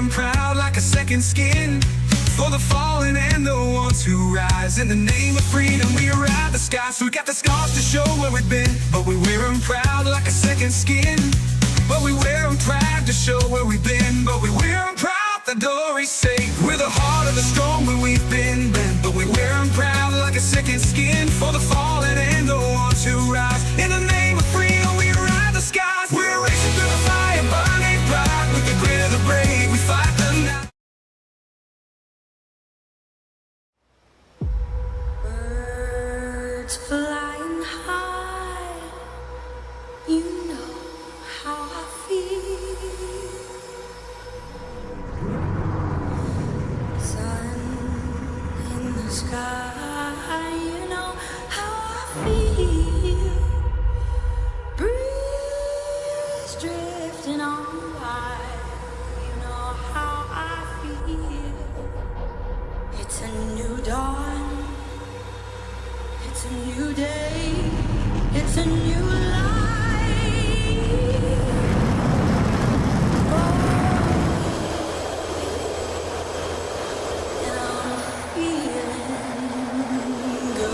them proud like a second skin. For the fallen and the ones who rise, in the name of freedom we ride the skies. We got the scars to show where we've been, but we wear them proud like a second skin. But we wear them proud to show where we've been, but we wear them proud, the door is safe. We're the heart of the storm where we've been, but we wear them proud like a second skin. For the fallen and the ones who rise, in the name of freedom we ride the skies. We're racing through the fire, burning bright, with the grit of the brave we fight the night. Birds flying high, you know how I feel. Sun in the sky, you know how I feel. Breeze drifting on by, you know how I feel. It's a new dawn. It's a new day, it's a new life. And I'm feeling good.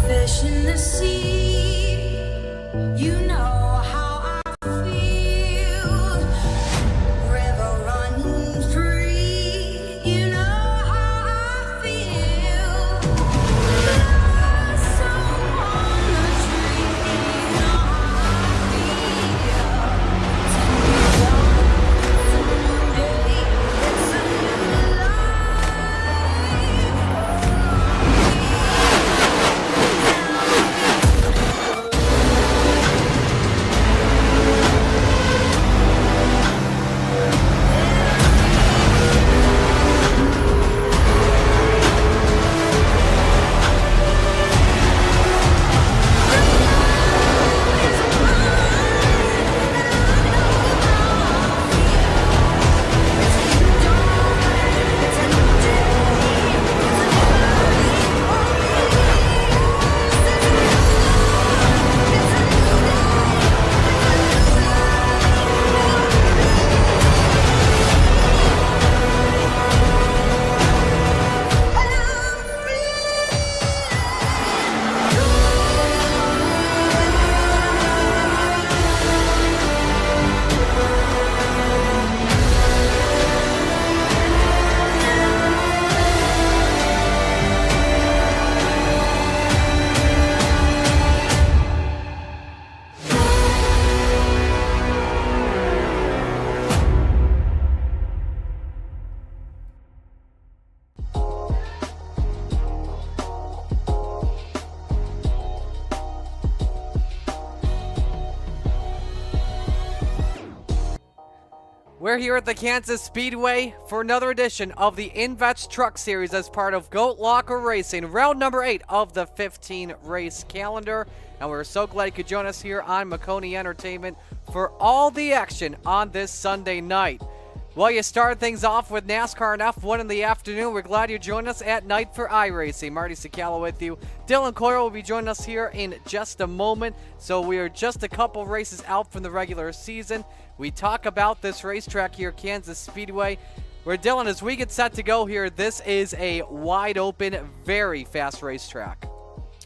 Fish in the sea, you know how I feel. River running free, you know how I feel. Blossom on the tree, you know how I feel. It's a new dawn, it's a new day, it's a new life. We're here at the Kansas Speedway for another edition of the INVETS Trucks Series as part of GoatLocker Racing, round number 8 of the 15 race calendar. And we're so glad you could join us here on Maconi Entertainment for all the action on this Sunday night. Well, you started things off with NASCAR and F1 in the afternoon. We're glad you joined us at night for iRacing. Marty Sakala with you. Dylan Coyle will be joining us here in just a moment. So we are just a couple races out from the regular season. We talk about this racetrack here, Kansas Speedway, where, Dylan, as we get set to go here, this is a wide open, very fast racetrack.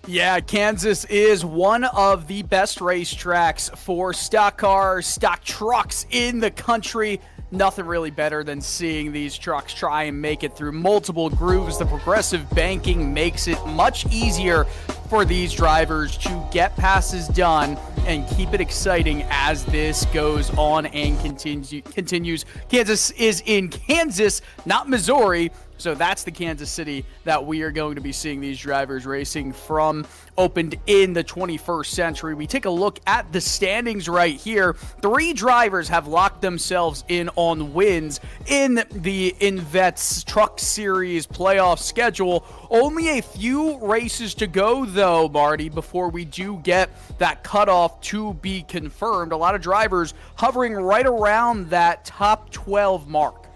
Yeah, Kansas is one of the best racetracks for stock cars, stock trucks in the country. Nothing really better than seeing these trucks try and make it through multiple grooves. The progressive banking makes it much easier for these drivers to get passes done and keep it exciting as this goes on and continues. Kansas is in Kansas, not Missouri, So that's the Kansas City that we are going to be seeing these drivers racing from, opened in the 21st century. We take a look at the standings right here. 3 drivers have locked themselves in on wins in the INVETS Trucks Series playoff schedule. Only a few races to go, though, Marty, before we do get that cutoff to be confirmed. A lot of drivers hovering right around that top 12 mark.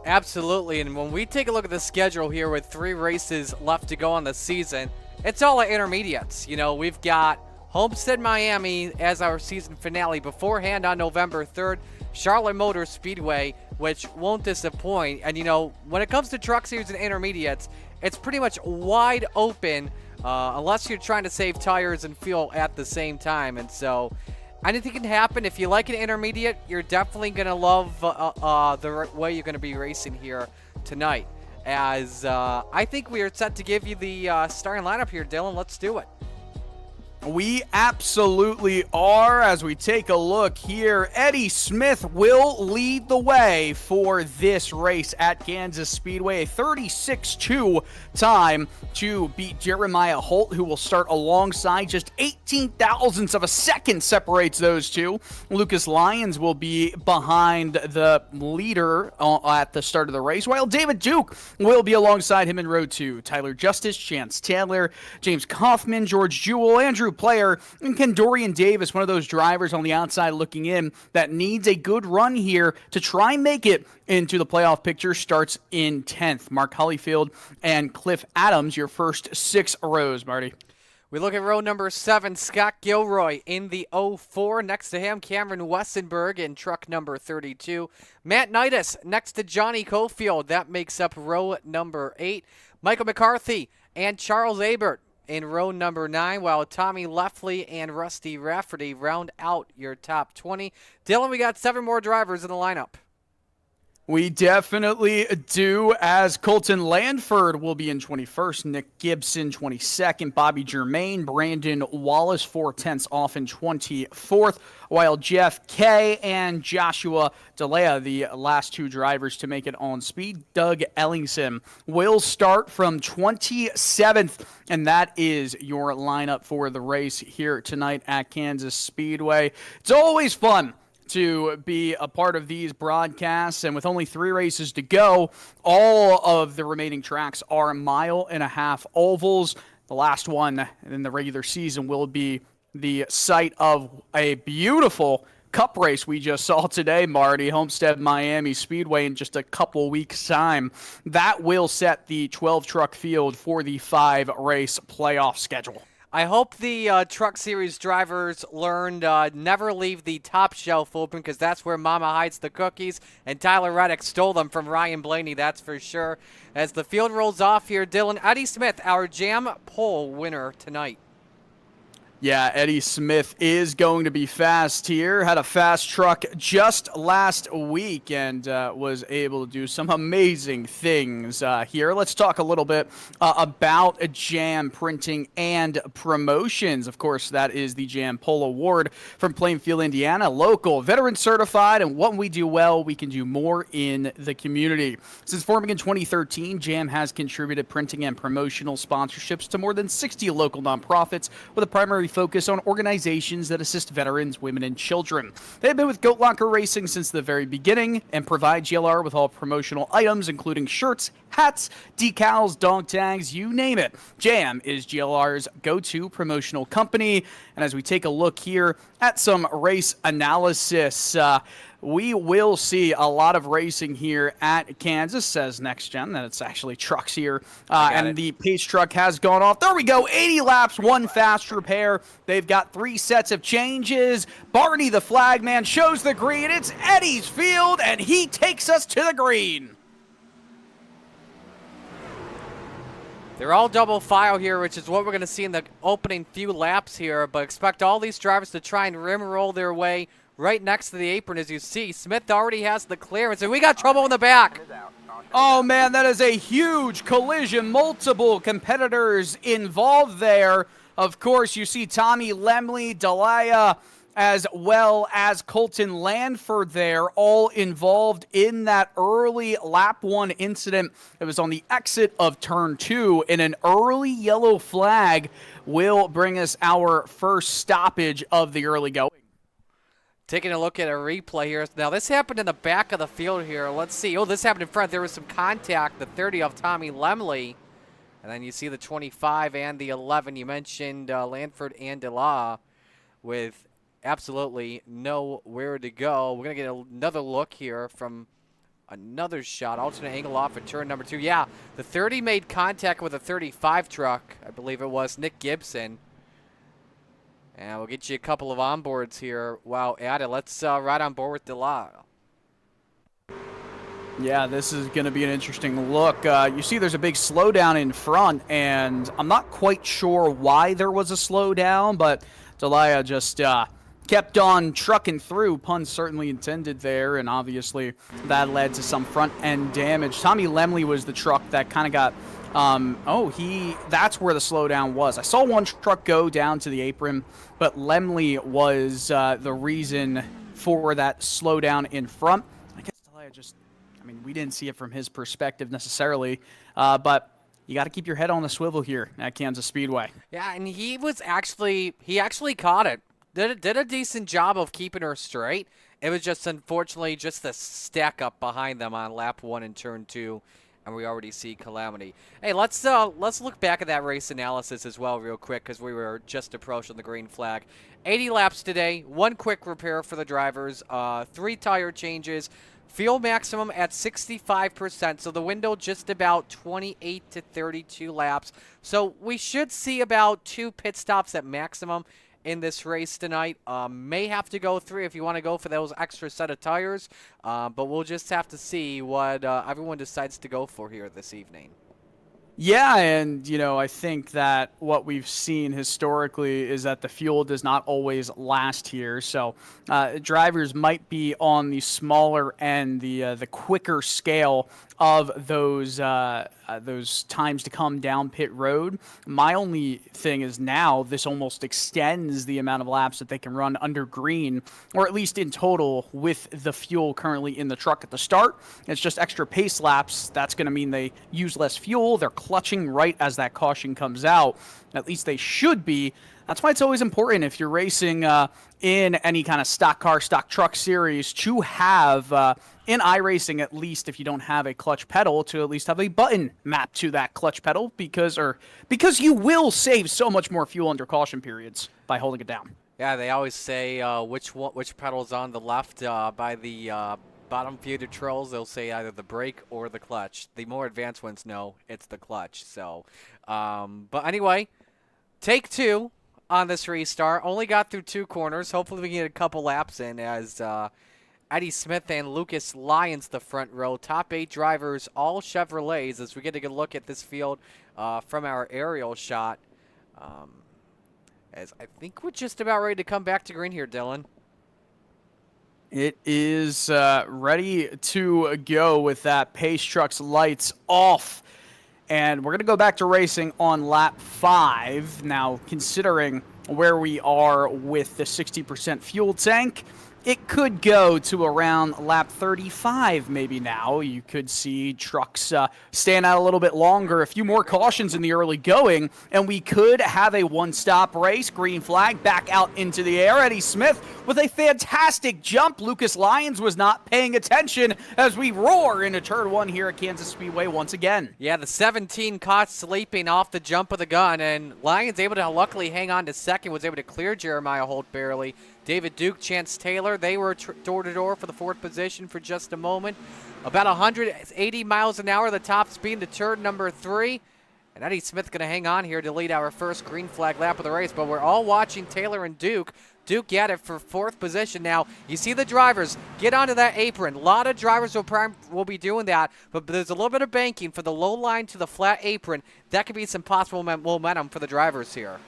Absolutely, and when we take a look at the schedule here with 3 races left to go on the season, it's all at intermediates. You know, we've got Homestead, Miami as our season finale beforehand on November 3rd, Charlotte Motor Speedway, which won't disappoint. And, you know, when it comes to Truck Series and intermediates, it's pretty much wide open unless you're trying to save tires and fuel at the same time. And so anything can happen. If you like an intermediate, you're definitely going to love the way you're going to be racing here tonight. As I think we are set to give you the starting lineup here, Dylan. Let's do it. We absolutely are. As we take a look here, Eddie Smith will lead the way for this race at Kansas Speedway. A 36-2 time to beat Jeremiah Holt, who will start alongside. Just 18 thousandths of a second separates those two. Lucas Lyons will be behind the leader at the start of the race, while David Duke will be alongside him in row 2. Tyler Justice, Chance Taylor, James Kaufman, George Jewell, Andrew Player, and Kendorian Davis, one of those drivers on the outside looking in that needs a good run here to try and make it into the playoff picture, starts in 10th. Mark Hollyfield and Cliff Adams, your first 6 rows, Marty. We look at row number 7, Scott Gilroy in the 04. Next to him, Cameron Wessenberg in truck number 32. Matt Knightus next to Johnny Cofield. That makes up row number 8. Michael McCarthy and Charles Abert in row number 9, while Tommy Leffley and Rusty Rafferty round out your top 20. Dylan, we got 7 more drivers in the lineup. We definitely do, as Colton Landford will be in 21st, Nick Gibson 22nd, Bobby Germain, Brandon Wallace 4/10 off in 24th, while Jeff Kay and Joshua DeLea, the last 2 drivers to make it on speed. Doug Ellingson will start from 27th, and that is your lineup for the race here tonight at Kansas Speedway. It's always fun to be a part of these broadcasts, and with only 3 races to go, all of the remaining tracks are 1.5 mile ovals. The last one in the regular season will be the site of a beautiful Cup race we just saw today, Marty, Homestead Miami Speedway, in just a couple weeks' time. That will set the 12-truck field for the 5-race playoff schedule. I hope the Truck Series drivers learned never leave the top shelf open, because that's where Mama hides the cookies, and Tyler Reddick stole them from Ryan Blaney, that's for sure. As the field rolls off here, Dylan, Eddie Smith, our Jam Pole winner tonight. Yeah, Eddie Smith is going to be fast here. Had a fast truck just last week and was able to do some amazing things here. Let's talk a little bit about Jam Printing and Promotions. Of course, that is the Jam Pole Award from Plainfield, Indiana. Local, veteran certified, and what we do well, we can do more in the community. Since forming in 2013, Jam has contributed printing and promotional sponsorships to more than 60 local nonprofits with a primary focus on organizations that assist veterans, women, and children. They have been with GoatLocker Racing since the very beginning and provide GLR with all promotional items, including shirts, hats, decals, dog tags, you name it. Jam is GLR's go-to promotional company. And as we take a look here at some race analysis, we will see a lot of racing here at Kansas, says Next Gen, that it's actually trucks here. And the pace truck has gone off. There we go, 80 laps, 1 fast repair. They've got 3 sets of changes. Barney, the flag man, shows the green. It's Eddie's field, and he takes us to the green. They're all double file here, which is what we're going to see in the opening few laps here, but expect all these drivers to try and rim roll their way right next to the apron. As you see, Smith already has the clearance, and we got trouble in the back. Oh, man, that is a huge collision. Multiple competitors involved there. Of course, you see Tommy Lemley, Delia, as well as Colton Lanford there, all involved in that early lap 1 incident. It was on the exit of turn 2, and an early yellow flag will bring us our first stoppage of the early going. Taking a look at a replay here. Now, this happened in the back of the field here. Let's see. Oh, this happened in front. There was some contact, the 30 of Tommy Lemley. And then you see the 25 and the 11. You mentioned Lanford and DeLaw with absolutely nowhere to go. We're going to get another look here from another shot. Alternate angle off at turn number 2. Yeah, the 30 made contact with a 35 truck. I believe it was Nick Gibson. And we'll get you a couple of onboards here while at it. Let's ride on board with DeLaw. Yeah, this is going to be an interesting look. You see there's a big slowdown in front, and I'm not quite sure why there was a slowdown, but Delia just kept on trucking through. Pun certainly intended there, and obviously that led to some front-end damage. Tommy Lemley was the truck that kind of got... that's where the slowdown was. I saw one truck go down to the apron, but Lemley was the reason for that slowdown in front. I guess Delia just... we didn't see it from his perspective necessarily, but you got to keep your head on the swivel here at Kansas Speedway. Yeah, and he actually caught it. Did a decent job of keeping her straight. It was just unfortunately just the stack up behind them on lap 1 and turn 2, and we already see calamity. Hey, let's look back at that race analysis as well real quick because we were just approaching the green flag. 80 laps today, 1 quick repair for the drivers, 3 tire changes. Fuel maximum at 65%, so the window just about 28 to 32 laps. So we should see about 2 pit stops at maximum in this race tonight. May have to go 3 if you want to go for those extra set of tires, but we'll just have to see what everyone decides to go for here this evening. Yeah, and, I think that what we've seen historically is that the fuel does not always last here. So drivers might be on the smaller end, the quicker scale of those times to come down pit road. My only thing is now this almost extends the amount of laps that they can run under green, or at least in total with the fuel currently in the truck at the start. It's just extra pace laps. That's going to mean they use less fuel. They're clutching right as that caution comes out. At least they should be. That's why it's always important if you're racing in any kind of stock car, stock truck series to have, in iRacing at least, if you don't have a clutch pedal, to at least have a button mapped to that clutch pedal because you will save so much more fuel under caution periods by holding it down. Yeah, they always say which pedal is on the left by the bottom few controls. They'll say either the brake or the clutch. The more advanced ones know it's the clutch. So, but anyway, take 2 on this restart. Only got through 2 corners. Hopefully we can get a couple laps in as Eddie Smith and Lucas Lyons the front row. Top 8 drivers, all Chevrolets, as we get a good look at this field from our aerial shot. As I think we're just about ready to come back to green here, Dylan. It is ready to go with that Pace Trucks lights off. And we're going to go back to racing on lap 5. Now, considering where we are with the 60% fuel tank, it could go to around lap 35 maybe now. You could see trucks stand out a little bit longer, a few more cautions in the early going, and we could have a one-stop race. Green flag back out into the air. Eddie Smith with a fantastic jump. Lucas Lyons was not paying attention as we roar into turn 1 here at Kansas Speedway once again. Yeah, the 17 caught sleeping off the jump of the gun, and Lyons able to luckily hang on to second, was able to clear Jeremiah Holt barely. David Duke, Chance Taylor, they were door-to-door for the 4th position for just a moment. About 180 miles an hour, the top speed into turn number 3. And Eddie Smith going to hang on here to lead our first green flag lap of the race. But we're all watching Taylor and Duke. Duke get it for 4th position now. You see the drivers get onto that apron. A lot of drivers will be doing that. But there's a little bit of banking for the low line to the flat apron. That could be some possible momentum for the drivers here.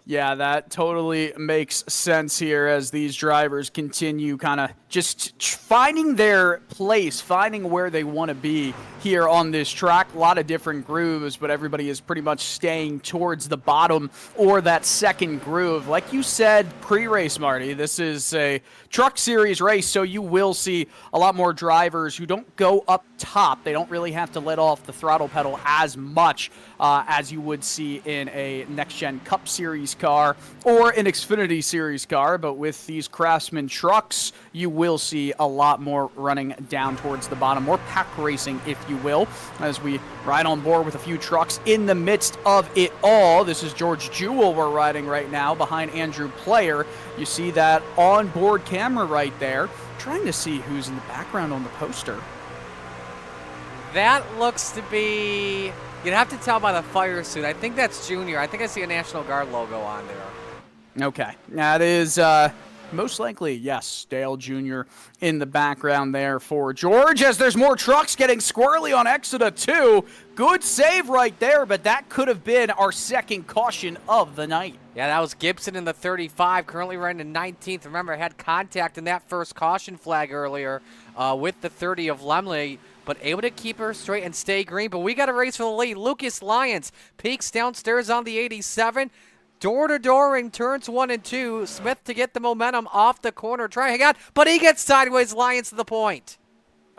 Yeah, that totally makes sense here as these drivers continue kind of just finding their place, finding where they want to be here on this track. A lot of different grooves, but everybody is pretty much staying towards the bottom or that second groove. Like you said pre-race, Marty, this is a Truck Series race, so you will see a lot more drivers who don't go up top. They don't really have to let off the throttle pedal as much as you would see in a next-gen Cup Series car or an Xfinity Series car, but with these Craftsman trucks, you will see a lot more running down towards the bottom, more pack racing, if you will, as we ride on board with a few trucks in the midst of it all. This is George Jewell we're riding right now behind Andrew Player. You see that onboard camera right there, trying to see who's in the background on the poster. That looks to be... You'd have to tell by the fire suit. I think that's Junior. I think I see a National Guard logo on there. Okay. That is most likely, yes, Dale Jr. in the background there for George, as there's more trucks getting squirrely on Exeter 2. Good save right there, but that could have been our second caution of the night. Yeah, that was Gibson in the 35, currently running in 19th. Remember, I had contact in that first caution flag earlier with the 30 of Lemley, but able to keep her straight and stay green. But we got a race for the lead. Lucas Lyons peeks downstairs on the 87. Door-to-door in turns 1 and 2. Smith to get the momentum off the corner. Try to hang on, but he gets sideways. Lyons to the point.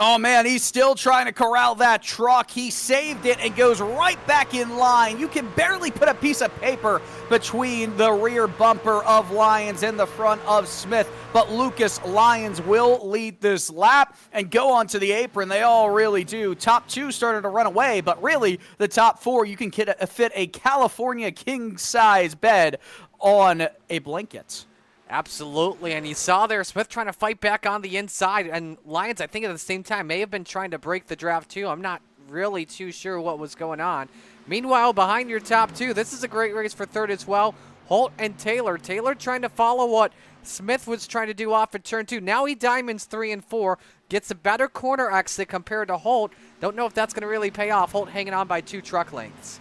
Oh, man, he's still trying to corral that truck. He saved it and goes right back in line. You can barely put a piece of paper between the rear bumper of Lyons and the front of Smith. But Lucas Lyons will lead this lap and go onto the apron. They all really do. Top 2 started to run away, but really the top 4, you can fit a California king-size bed on a blanket. Absolutely, and you saw there Smith trying to fight back on the inside, and Lyons, I think at the same time, may have been trying to break the draft too. I'm not really too sure what was going on. Meanwhile, behind your top 2, this is a great race for third as well. Holt and Taylor. Taylor trying to follow what Smith was trying to do off at turn 2. Now he diamonds 3 and 4, gets a better corner exit compared to Holt. Don't know if that's going to really pay off. Holt hanging on by 2 truck lengths.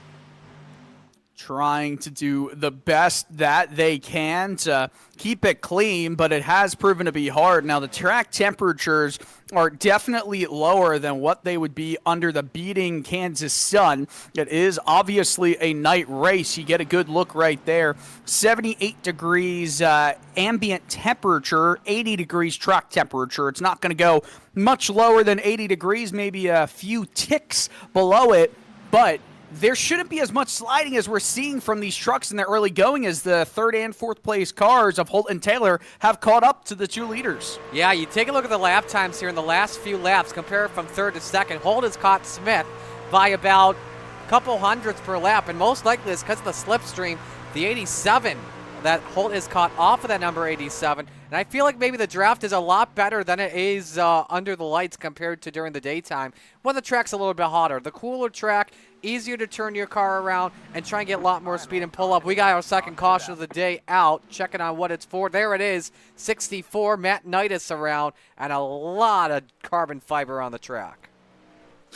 Trying to do the best that they can to keep it clean, but it has proven to be hard. Now, the track temperatures are definitely lower than what they would be under the beating Kansas sun. It is obviously a night race. You get a good look right there. 78 degrees ambient temperature, 80 degrees track temperature. It's not going to go much lower than 80 degrees, maybe a few ticks below it, but there shouldn't be as much sliding as we're seeing from these trucks in the early going, as the 3rd and 4th place cars of Holt and Taylor have caught up to the 2 leaders. Yeah, you take a look at the lap times here in the last few laps, compare it from 3rd to 2nd. Holt has caught Smith by about a couple hundredths per lap, and most likely it's because of the slipstream, the 87 that Holt is caught off of that number 87. And I feel like maybe the draft is a lot better than it is under the lights compared to during the daytime when the track's a little bit hotter. The cooler track, easier to turn your car around and try and get a lot more speed and pull up. We got our second caution of the day out, checking on what it's for. There it is, 64, Matt Knightis around, and a lot of carbon fiber on the track.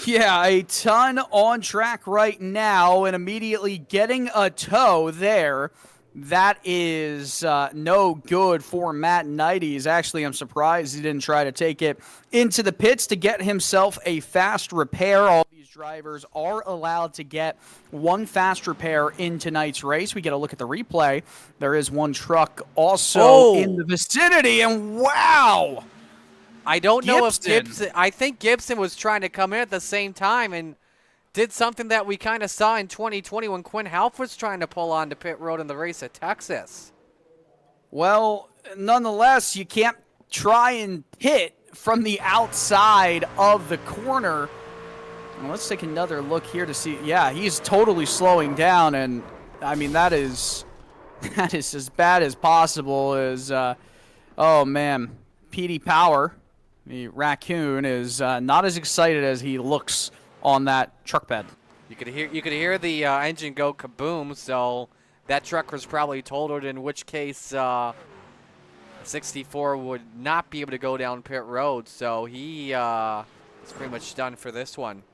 Yeah, a ton on track right now, and immediately getting a tow there. That is no good for Matt Knightis. Actually, I'm surprised he didn't try to take it into the pits to get himself a fast repair. All these drivers are allowed to get one fast repair in tonight's race. We get a look at the replay. There is one truck also in the vicinity, and wow! I don't know if Gibson... I think Gibson was trying to come in at the same time and did something that we kind of saw in 2020 when Quinn Half was trying to pull on to pit road in the race at Texas. Well, nonetheless, you can't try and pit from the outside of the corner. Well, let's take another look here to see. Yeah, he's totally slowing down, and I mean that is as bad as possible. As oh man, Petey Power, the raccoon, is not as excited as he looks on that truck bed. You could hear the engine go kaboom, so that truck was probably totaled, in which case 64 would not be able to go down pit road, so he is pretty much done for this one.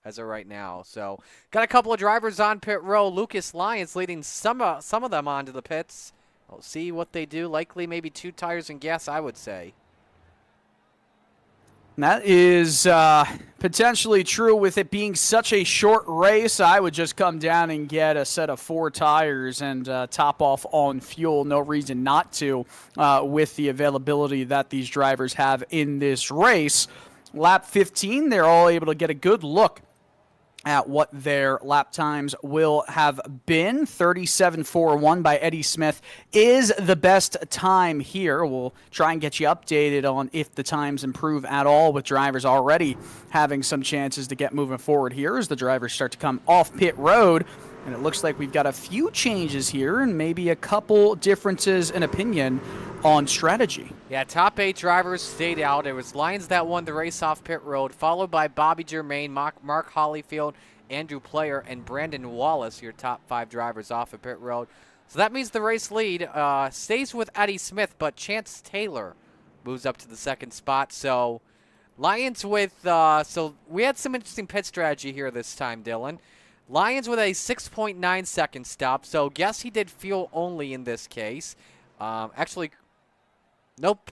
as of right now. So got a couple of drivers on pit row. Lucas Lyons leading some of them onto the pits. We'll see what they do. Likely maybe 2 tires and gas, I would say. That is potentially true with it being such a short race. I would just come down and get a set of 4 tires and top off on fuel. No reason not to with the availability that these drivers have in this race. Lap 15, they're all able to get a good look at what their lap times will have been. 37.41 by Eddie Smith is the best time here. We'll try and get you updated on if the times improve at all, with drivers already having some chances to get moving forward here as the drivers start to come off pit road. And it looks like we've got a few changes here and maybe a couple differences in opinion on strategy. Yeah, top 8 drivers stayed out. It was Lyons that won the race off pit road, followed by Bobby Germain, Mark Hollyfield, Andrew Player, and Brandon Wallace, your top 5 drivers off of pit road. So that means the race lead stays with Eddie Smith, but Chance Taylor moves up to the 2nd spot. So Lyons with, so we had some interesting pit strategy here this time, Dylan. Lyons with a 6.9 second stop, so guess he did fuel only in this case. Actually, nope.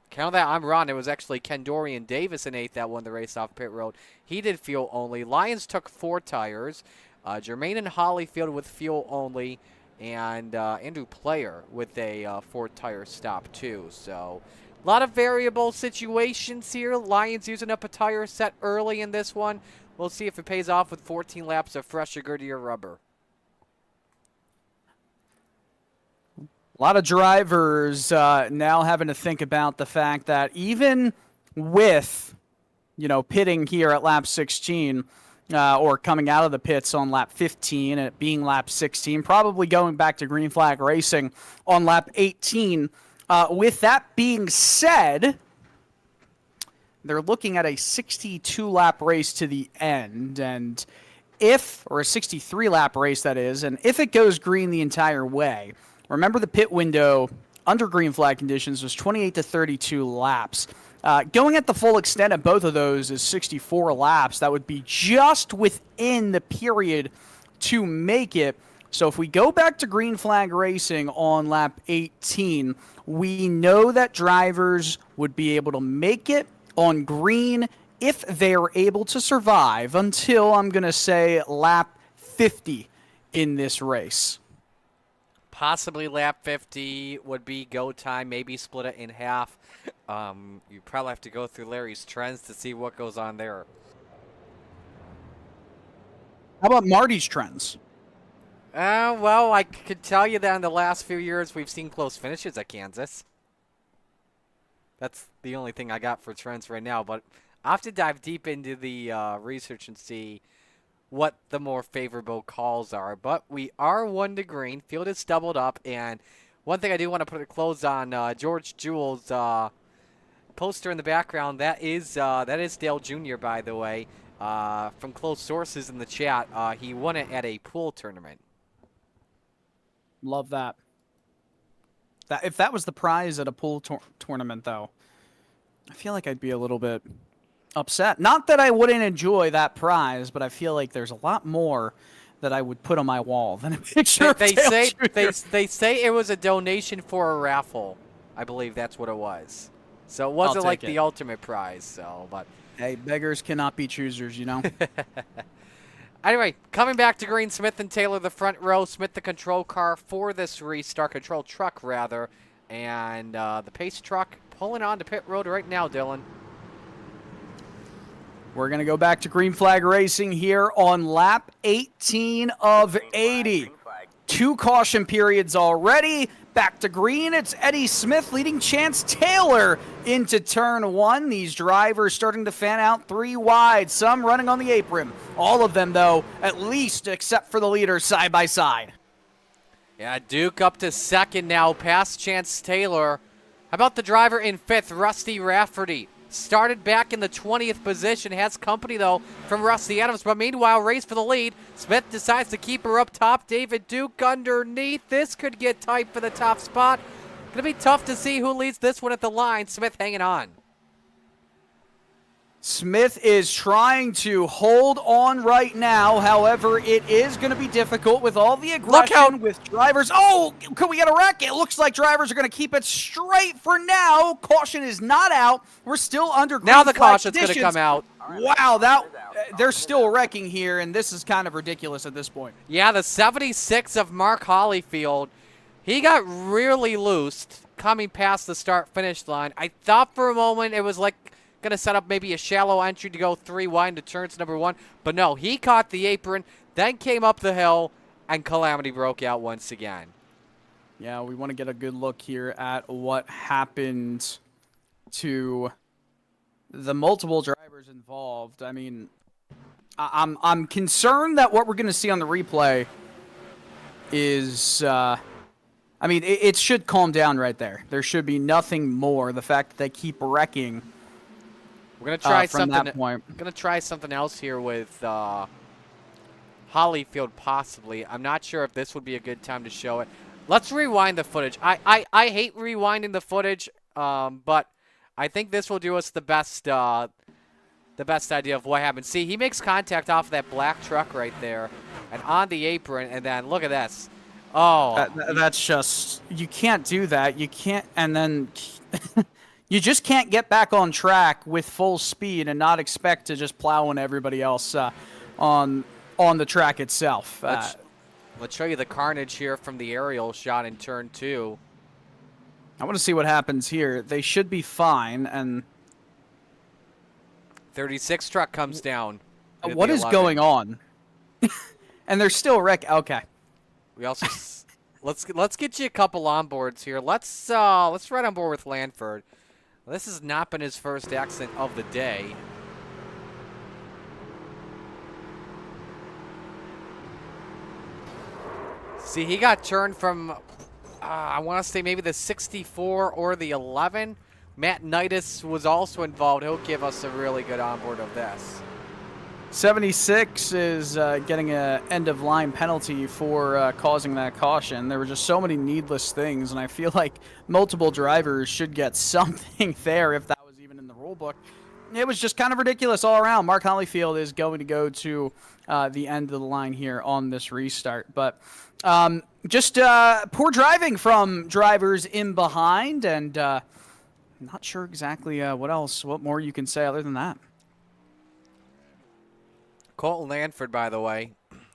Count that, I'm wrong. It was actually Kendorian Davis in 8th that won the race off pit road. He did fuel only. Lyons took 4 tires. Jermaine and Hollyfield with fuel only. And Andrew Player with a 4-tire stop too. So a lot of variable situations here. Lyons using up a tire set early in this one. We'll see if it pays off with 14 laps of fresher, grittier rubber. A lot of drivers now having to think about the fact that even with, pitting here at lap 16 or coming out of the pits on lap 15 and it being lap 16, probably going back to green flag racing on lap 18. With that being said, they're looking at a 62-lap race to the end, and or a 63-lap race, that is, and if it goes green the entire way, remember the pit window under green flag conditions was 28 to 32 laps. Going at the full extent of both of those is 64 laps. That would be just within the period to make it. So if we go back to green flag racing on lap 18, we know that drivers would be able to make it on green if they are able to survive until, I'm going to say, lap 50 in this race. Possibly lap 50 would be go time, maybe split it in half. You probably have to go through Larry's trends to see what goes on there. How about Marty's trends? Well, I could tell you that in the last few years we've seen close finishes at Kansas. That's the only thing I got for trends right now, but I'll have to dive deep into the research and see what the more favorable calls are. But we are 1 to green. Field is doubled up, and one thing I do want to put a close on, George Jewell's poster in the background, that is Dale Jr., by the way, from close sources in the chat. He won it at a pool tournament. Love that. If that was the prize at a pool tournament, though, I feel like I'd be a little bit upset. Not that I wouldn't enjoy that prize, but I feel like there's a lot more that I would put on my wall than a picture They of Dale say Jr. they say it was a donation for a raffle. I believe that's what it was. So it wasn't like the ultimate prize. So, but hey, beggars cannot be choosers, Anyway, coming back to green, Smith and Taylor, the front row. Smith, the control car for this restart, control truck rather, and the pace truck pulling on to pit road right now, Dylan. We're going to go back to green flag racing here on lap 18 of 80. 2 caution periods already. Back to green, it's Eddie Smith leading Chance Taylor into turn 1. These drivers starting to fan out 3 wide, some running on the apron. All of them, though, at least except for the leaders side by side. Yeah, Duke up to 2nd now, past Chance Taylor. How about the driver in 5th, Rusty Rafferty? Started back in the 20th position, has company, though, from Rusty Adams. But meanwhile, race for the lead. Smith decides to keep her up top. David Duke underneath. This could get tight for the top spot. Going to be tough to see who leads this one at the line. Smith hanging on. Smith is trying to hold on right now. However, it is going to be difficult with all the aggression with drivers. Oh, could we get a wreck? It looks like drivers are going to keep it straight for now. Caution is not out. We're still under green Now the flag caution's going to conditions. come out. Wow, they're still wrecking here, and this is kind of ridiculous at this point. Yeah, the 76 of Mark Hollyfield, he got really loosed coming past the start-finish line. I thought for a moment it was like going to set up maybe a shallow entry to go 3 wide into turns number 1. But no, he caught the apron, then came up the hill, and calamity broke out once again. Yeah, we want to get a good look here at what happened to the multiple drivers involved. I mean, I'm concerned that what we're going to see on the replay is, I mean, it should calm down right there. There should be nothing more. The fact that they keep wrecking. We're gonna try from something. that point. Gonna try something else here with Hollyfield, possibly. I'm not sure if this would be a good time to show it. Let's rewind the footage. I hate rewinding the footage, but I think this will do us the best idea of what happened. See, he makes contact off of that black truck right there, and on the apron, and then look at this. Oh, that's just, you can't do that. You can't, and then. You just can't get back on track with full speed and not expect to just plow on everybody else on the track itself. Let's show you the carnage here from the aerial shot in turn 2. I want to see what happens here. They should be fine. And 36 truck comes down. What is going on? And they're still wreck. Okay. We also let's get you a couple onboards here. Let's ride on board with Lanford. This has not been his first accident of the day. See, he got turned from, I want to say maybe the 64 or the 11. Matt Knightis was also involved. He'll give us a really good onboard of this. 76 is getting an end-of-line penalty for causing that caution. There were just so many needless things, and I feel like multiple drivers should get something there if that was even in the rule book. It was just kind of ridiculous all around. Mark Hollyfield is going to go to the end of the line here on this restart. But just poor driving from drivers in behind, and not sure exactly what more you can say other than that. Colton Lanford, by the way,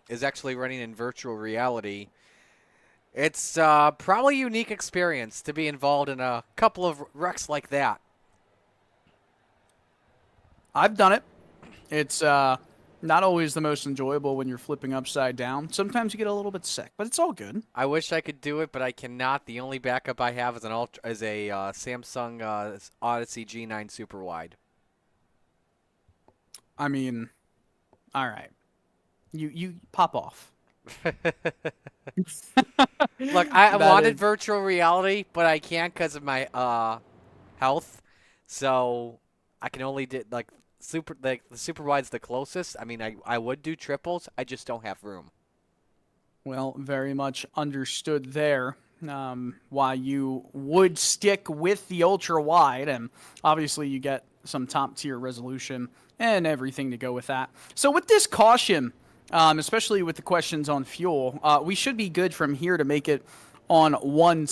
is actually running in virtual reality. It's probably a unique experience to be involved in a couple of wrecks like that. I've done it. It's not always the most enjoyable when you're flipping upside down. Sometimes you get a little bit sick, but it's all good. I wish I could do it, but I cannot. The only backup I have is a Samsung Odyssey G9 Super Wide. I mean, all right. You pop off. Look, I wanted virtual reality, but I can't because of my health. So I can only do the super wide's the closest. I mean, I would do triples. I just don't have room. Well, very much understood there. Why you would stick with the ultra wide, and obviously you get some top tier resolution and everything to go with that. So with this caution, especially with the questions on fuel, we should be good from here to make it on one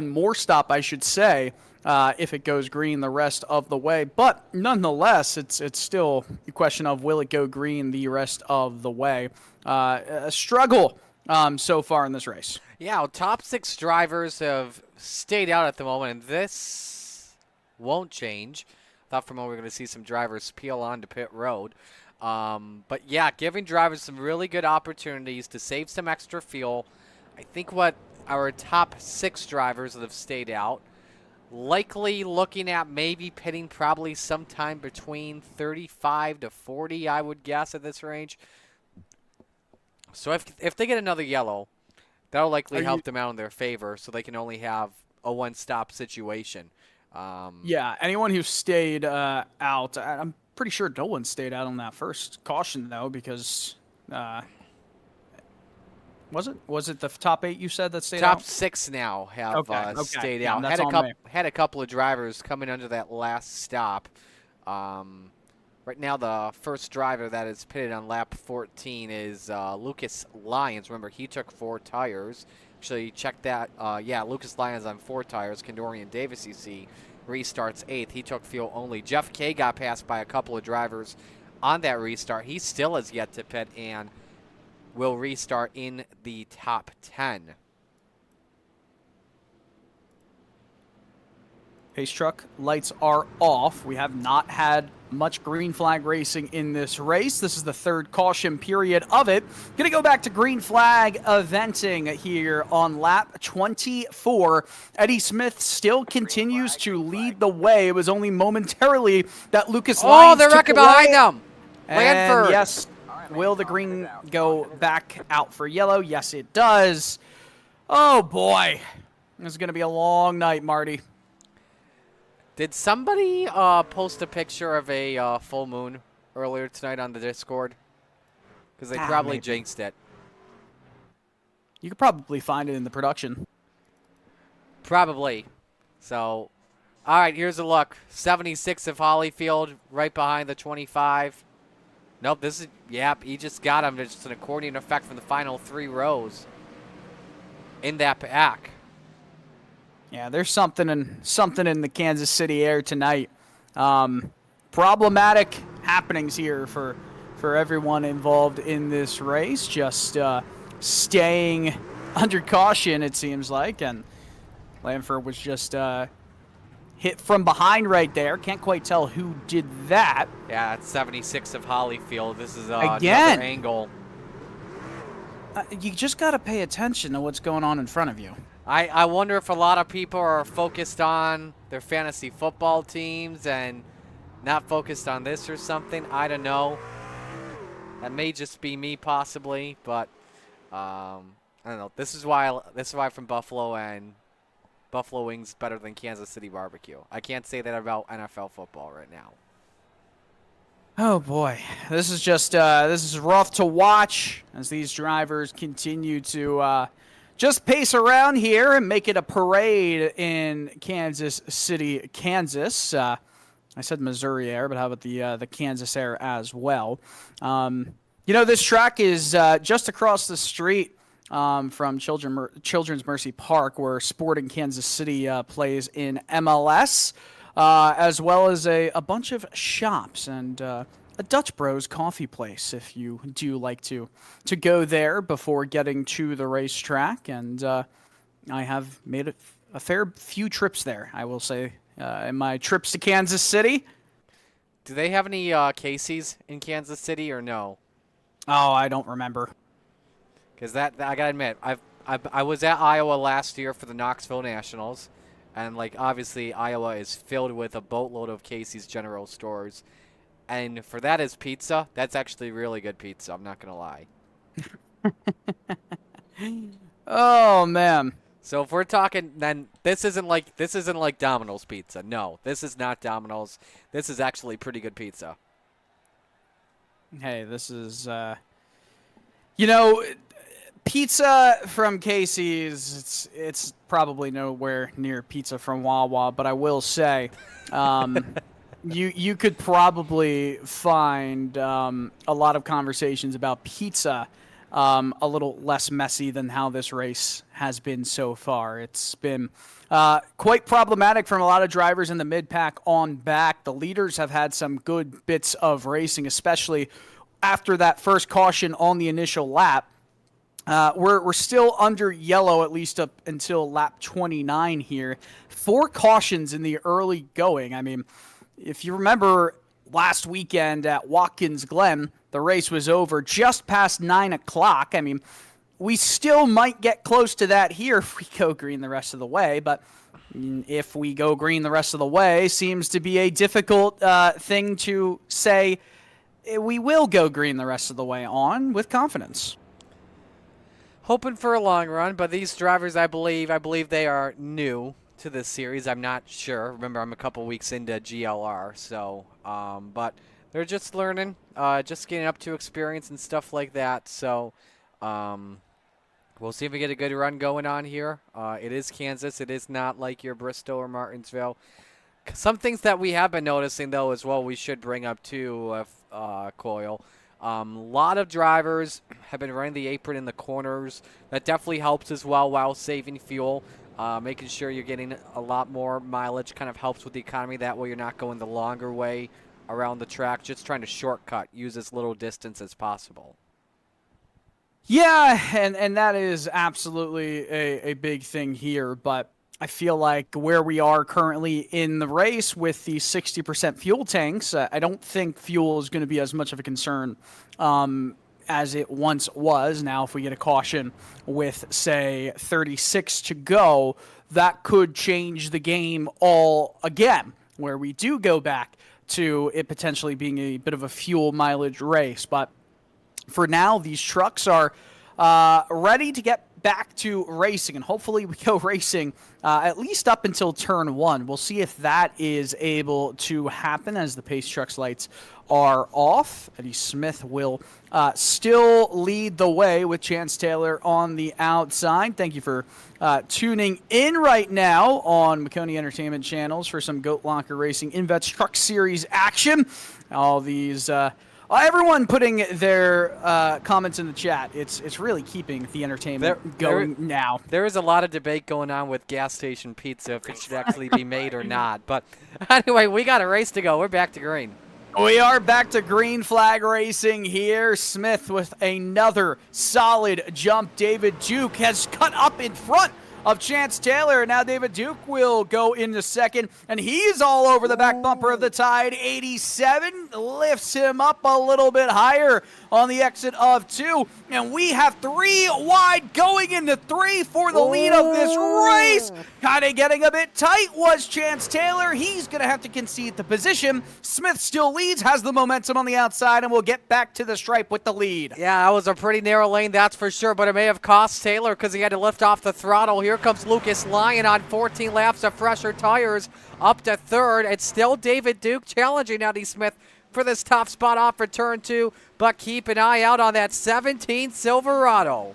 more stop, I should say, if it goes green the rest of the way. But nonetheless, it's still a question of will it go green the rest of the way. A struggle so far in this race. Yeah, well, top 6 drivers have stayed out at the moment, and this won't change. Thought for a moment we were going to see some drivers peel onto pit road. But yeah, giving drivers some really good opportunities to save some extra fuel. I think what our top 6 drivers that have stayed out, likely looking at maybe pitting probably sometime between 35 to 40, I would guess, at this range. So if they get another yellow, that'll likely help them out in their favor, so they can only have a one-stop situation. Yeah, anyone who stayed out, I'm pretty sure no one stayed out on that first caution, though, because was it the top 8 you said that stayed out? Top 6 now have okay. stayed Yeah, out. Had a couple of drivers coming under that last stop Right now, the first driver that is pitted on lap 14 is Lucas Lyons. Remember, he took 4 tires. Actually, check that. Yeah, Lucas Lyons on 4 tires. Kendorian Davis, you see, restarts 8th. He took fuel only. Jeff Kay got passed by a couple of drivers on that restart. He still has yet to pit and will restart in the top 10. Pace truck lights are off. We have not had much green flag racing in this race. This is the 3rd caution period of it. Gonna go back to green flag eventing here on lap 24. Eddie Smith still continues to lead the way. It was only momentarily that Lucas Lyons they're took wrecking away. behind them. And Lanford. yes, will the green go back out for yellow? Yes, it does. Oh boy, this is gonna be a long night, Marty. Did somebody post a picture of a full moon earlier tonight on the Discord? Because they probably maybe. jinxed it. You could probably find it in the production. Probably. So, all right, here's a look. 76 of Hollyfield, right behind the 25. Nope, this is, yep, he just got him. It's just an accordion effect from the final 3 rows in that pack. Yeah, there's something in the Kansas City air tonight. Problematic happenings here for everyone involved in this race. Just staying under caution, it seems like, and Lanford was just hit from behind right there. Can't quite tell who did that. Yeah, it's 76 of Hollyfield. This is Again. another angle. You just got to pay attention to what's going on in front of you. I wonder if a lot of people are focused on their fantasy football teams and not focused on this or something. I don't know. That may just be me, possibly, but I don't know. This is why I'm from Buffalo, and Buffalo wings better than Kansas City barbecue. I can't say that about NFL football right now. Oh boy, this is just this is rough to watch as these drivers continue to just pace around here and make it a parade in Kansas City, Kansas. I said Missouri Air, but how about the Kansas Air as well? You know, this track is just across the street from Children's Mercy Park, where Sporting Kansas City plays in MLS, as well as a bunch of shops and a Dutch Bros coffee place, if you do like to go there before getting to the racetrack. And I have made a fair few trips there, I will say, in my trips to Kansas City. Do they have any Casey's in Kansas City or no? Oh, I don't remember. Because that I gotta admit, I was at Iowa last year for the Knoxville Nationals, and like obviously Iowa is filled with a boatload of Casey's General Stores, and for that is pizza. That's actually really good pizza. I'm not gonna lie. Oh man. So if we're talking, then this isn't like Domino's pizza. No, this is not Domino's. This is actually pretty good pizza. Hey, this is you know, pizza from Casey's, it's probably nowhere near pizza from Wawa, but I will say, you could probably find a lot of conversations about pizza a little less messy than how this race has been so far. It's been quite problematic from a lot of drivers in the mid-pack on back. The leaders have had some good bits of racing, especially after that first caution on the initial lap. We're still under yellow, at least up until lap 29 here. 4 cautions in the early going. I mean, if you remember last weekend at Watkins Glen, the race was over just past 9 o'clock. I mean, we still might get close to that here if we go green the rest of the way, but if we go green the rest of the way seems to be a difficult thing to say. We will go green the rest of the way on with confidence. Hoping for a long run, but these drivers, I believe they are new to this series. I'm not sure. Remember, I'm a couple weeks into GLR, so but they're just learning, just getting up to experience and stuff like that. So we'll see if we get a good run going on here. It is Kansas. It is not like your Bristol or Martinsville. Some things that we have been noticing, though, as well, we should bring up too, Coyle. A lot of drivers have been running the apron in the corners. That definitely helps as well while saving fuel. Making sure you're getting a lot more mileage kind of helps with the economy. That way you're not going the longer way around the track, just trying to shortcut, use as little distance as possible. Yeah, and that is absolutely a big thing here, but I feel like where we are currently in the race with the 60% fuel tanks, I don't think fuel is going to be as much of a concern as it once was. Now, if we get a caution with, say, 36 to go, that could change the game all again, where we do go back to it potentially being a bit of a fuel mileage race. But for now, these trucks are ready to get back to racing, and hopefully we go racing at least up until turn 1. We'll see if that is able to happen as the Pace Trucks lights are off. Eddie Smith will still lead the way with Chance Taylor on the outside. Thank you for tuning in right now on Maconi Entertainment channels for some GoatLocker Racing INVETS Trucks Series action. All these everyone putting their comments in the chat. It's really keeping the entertainment going now. There is a lot of debate going on with gas station pizza if it should actually be made or not. But anyway, we got a race to go. We're back to green. We are back to green flag racing here. Smith with another solid jump. David Duke has cut up in front of Chance Taylor. Now David Duke will go into second, and he's all over the back bumper of the Tide. 87 lifts him up a little bit higher on the exit of 2, and we have 3 wide going into 3 for the lead of this race. Kind of getting a bit tight was Chance Taylor. He's going to have to concede the position. Smith still leads, has the momentum on the outside, and will get back to the stripe with the lead. Yeah, that was a pretty narrow lane, that's for sure, but it may have cost Taylor because he had to lift off the throttle. Here comes Lucas Lyon on 14 laps of fresher tires up to third. It's still David Duke challenging Eddie Smith for this top spot off for turn 2, but keep an eye out on that 17 Silverado.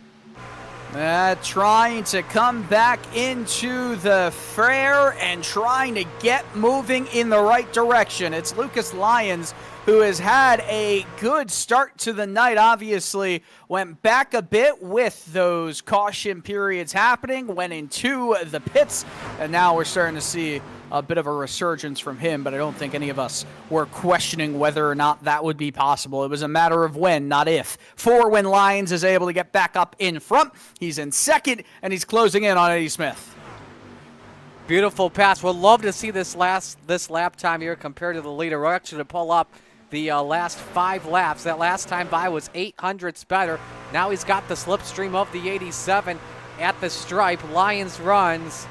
Trying to come back into the fair and trying to get moving in the right direction. It's Lucas Lyons, who has had a good start to the night. Obviously went back a bit with those caution periods happening, went into the pits, and now we're starting to see a bit of a resurgence from him, but I don't think any of us were questioning whether or not that would be possible. It was a matter of when, not if. For when Lyons is able to get back up in front, he's in second, and he's closing in on Eddie Smith. Beautiful pass. We'll love to see this lap time here compared to the leader. We're actually to pull up the last 5 laps. That last time by was 800ths better. Now he's got the slipstream of the 87 at the stripe. Lyons runs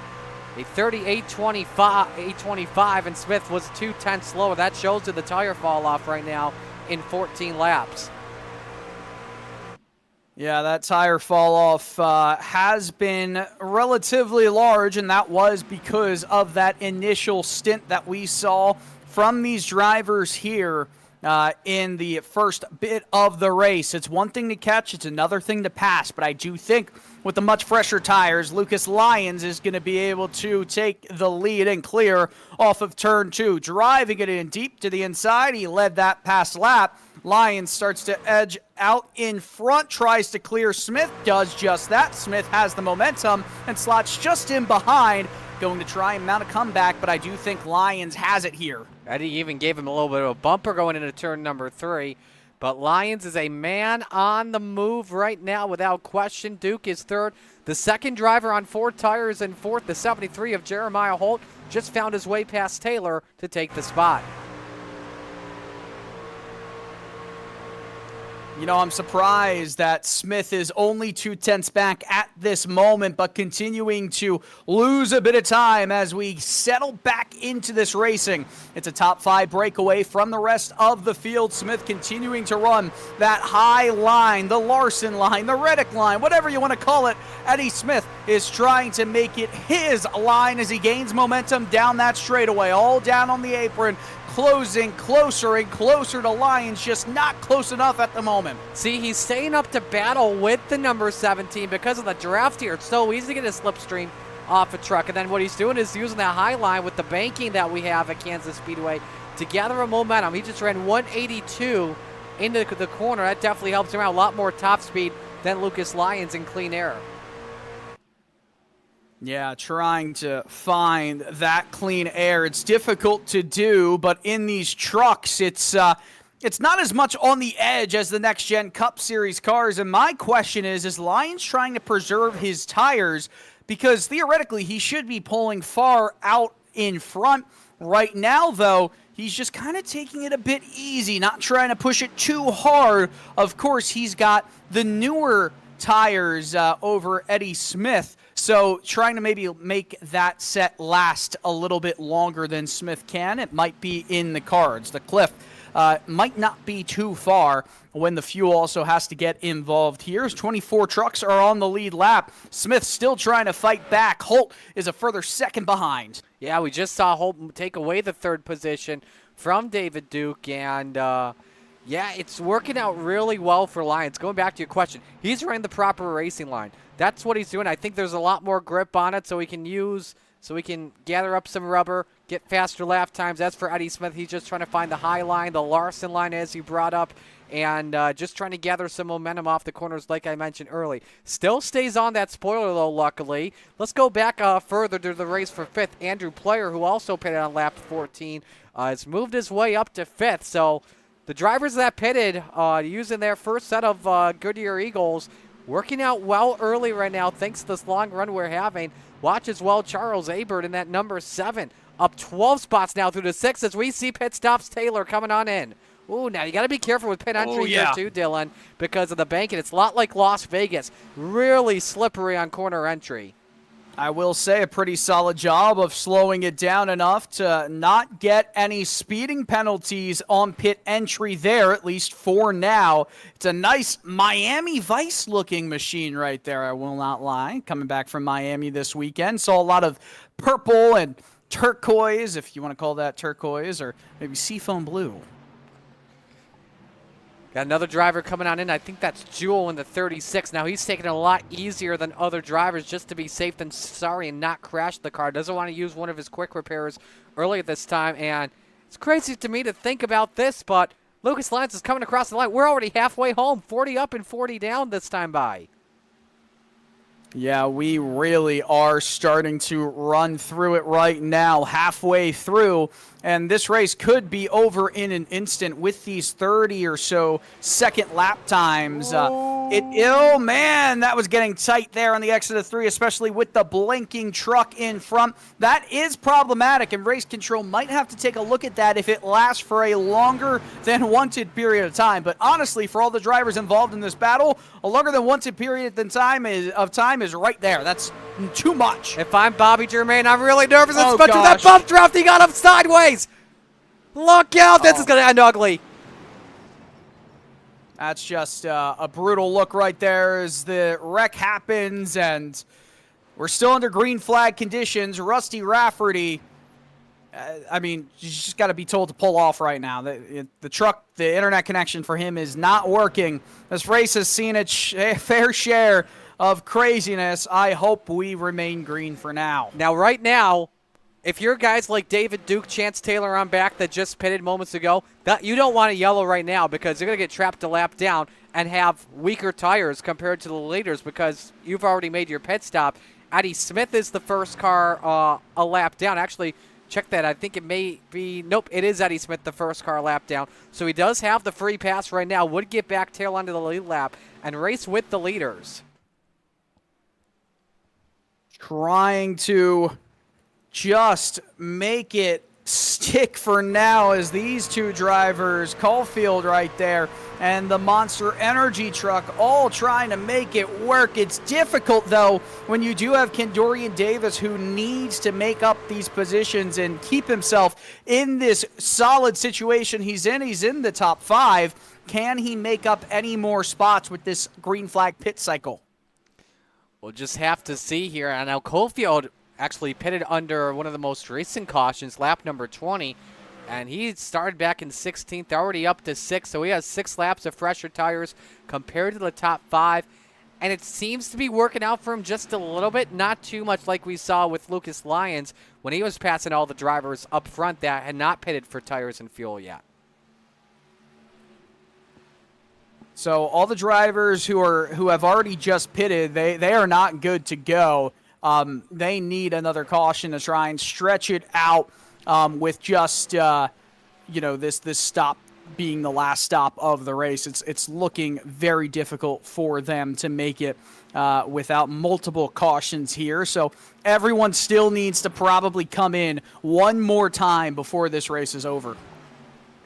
a 38.25, and Smith was 2/10 slower. That shows you the tire fall off right now in 14 laps. Yeah, that tire fall off has been relatively large, and that was because of that initial stint that we saw from these drivers here in the first bit of the race. It's one thing to catch, it's another thing to pass, but I do think with the much fresher tires, Lucas Lyons is going to be able to take the lead and clear off of turn 2. Driving it in deep to the inside, he led that past lap. Lyons starts to edge out in front, tries to clear Smith, does just that. Smith has the momentum and slots just in behind, going to try and mount a comeback, but I do think Lyons has it here. Eddie even gave him a little bit of a bumper going into turn number 3. But Lyons is a man on the move right now without question. Duke is third. The second driver on 4 tires in fourth, the 73 of Jeremiah Holt, just found his way past Taylor to take the spot. You know, I'm surprised that Smith is only 2/10 back at this moment, but continuing to lose a bit of time as we settle back into this racing. It's a top 5 breakaway from the rest of the field. Smith continuing to run that high line, the Larson line, the Reddick line, whatever you want to call it. Eddie Smith is trying to make it his line as he gains momentum down that straightaway, all down on the apron, closing closer and closer to Lyons, just not close enough at the moment. See, he's staying up to battle with the number 17 because of the draft here. It's so easy to get a slipstream off a truck. And then what he's doing is using that high line with the banking that we have at Kansas Speedway to gather a momentum. He just ran 182 into the corner. That definitely helps him out. A lot more top speed than Lucas Lyons in clean air. Yeah, trying to find that clean air. It's difficult to do, but in these trucks, it's not as much on the edge as the next-gen Cup Series cars. And my question is Lyons trying to preserve his tires? Because theoretically, he should be pulling far out in front. Right now, though, he's just kind of taking it a bit easy, not trying to push it too hard. Of course, he's got the newer tires over Eddie Smith, so trying to maybe make that set last a little bit longer than Smith can. It might be in the cards. The cliff might not be too far when the fuel also has to get involved here. 24 trucks are on the lead lap. Smith still trying to fight back. Holt is a further second behind. Yeah, we just saw Holt take away the third position from David Duke, and yeah, it's working out really well for Lyons. Going back to your question, he's running the proper racing line. That's what he's doing. I think there's a lot more grip on it so he can gather up some rubber, get faster lap times. As for Eddie Smith, he's just trying to find the high line, the Larson line as you brought up, and just trying to gather some momentum off the corners like I mentioned early. Still stays on that spoiler though, luckily. Let's go back further to the race for fifth. Andrew Player, who also pitted on lap 14, has moved his way up to fifth. So the drivers that pitted using their first set of Goodyear Eagles working out well early right now thanks to this long run we're having. Watch as well Charles Abert in that number 7. Up 12 spots now through the 6 as we see pit stops Taylor coming on in. Ooh, now you got to be careful with pit entry here too, Dylan, because of the banking. It's a lot like Las Vegas. Really slippery on corner entry. I will say a pretty solid job of slowing it down enough to not get any speeding penalties on pit entry there, at least for now. It's a nice Miami Vice looking machine right there, I will not lie. Coming back from Miami this weekend, saw a lot of purple and turquoise, if you want to call that turquoise, or maybe seafoam blue. Got another driver coming on in. I think that's Jewel in the 36. Now, he's taking it a lot easier than other drivers just to be safe than sorry and not crash the car. Doesn't want to use one of his quick repairs early at this time. And it's crazy to me to think about this, but Lucas Lyons is coming across the line. We're already halfway home, 40 up and 40 down this time by. Yeah, we really are starting to run through it right now, halfway through, and this race could be over in an instant with these 30 or so second lap times. Oh, man, that was getting tight there on the exit of 3, especially with the blinking truck in front. That is problematic, and race control might have to take a look at that if it lasts for a longer than wanted period of time. But honestly, for all the drivers involved in this battle, a longer than wanted period of time is right there. That's too much. If I'm Bobby Germain, I'm really nervous, Oh, especially with that gosh. bump draft. He got him sideways. Look out. This is going to end ugly. That's just a brutal look right there as the wreck happens, and we're still under green flag conditions. Rusty Rafferty, I mean, you just got to be told to pull off right now. The truck, the internet connection for him is not working. This race has seen its fair share of craziness. I hope we remain green for now. Now, right now, if you're guys like David Duke, Chance Taylor on back that just pitted moments ago, that you don't want to yellow right now because you're going to get trapped a lap down and have weaker tires compared to the leaders because you've already made your pit stop. Eddie Smith is the first car a lap down. Actually, check that. I think it may be – nope, it is Eddie Smith, the first car lap down. So he does have the free pass right now. Would get back tail onto the lead lap and race with the leaders. Trying to just make it stick for now as these two drivers, Caulfield right there and the Monster Energy truck, all trying to make it work. It's difficult, though, when you do have Kendorian Davis who needs to make up these positions and keep himself in this solid situation he's in. He's in the top 5. Can he make up any more spots with this green flag pit cycle? We'll just have to see here. And now Caulfield actually pitted under one of the most recent cautions, lap number 20, and he started back in 16th, already up to 6th, so he has 6 laps of fresher tires compared to the top 5. and it seems to be working out for him just a little bit, not too much like we saw with Lucas Lyons when he was passing all the drivers up front that had not pitted for tires and fuel yet. So all the drivers who have already just pitted, they are not good to go. They need another caution to try and stretch it out with just this stop being the last stop of the race. It's looking very difficult for them to make it without multiple cautions here. So everyone still needs to probably come in one more time before this race is over.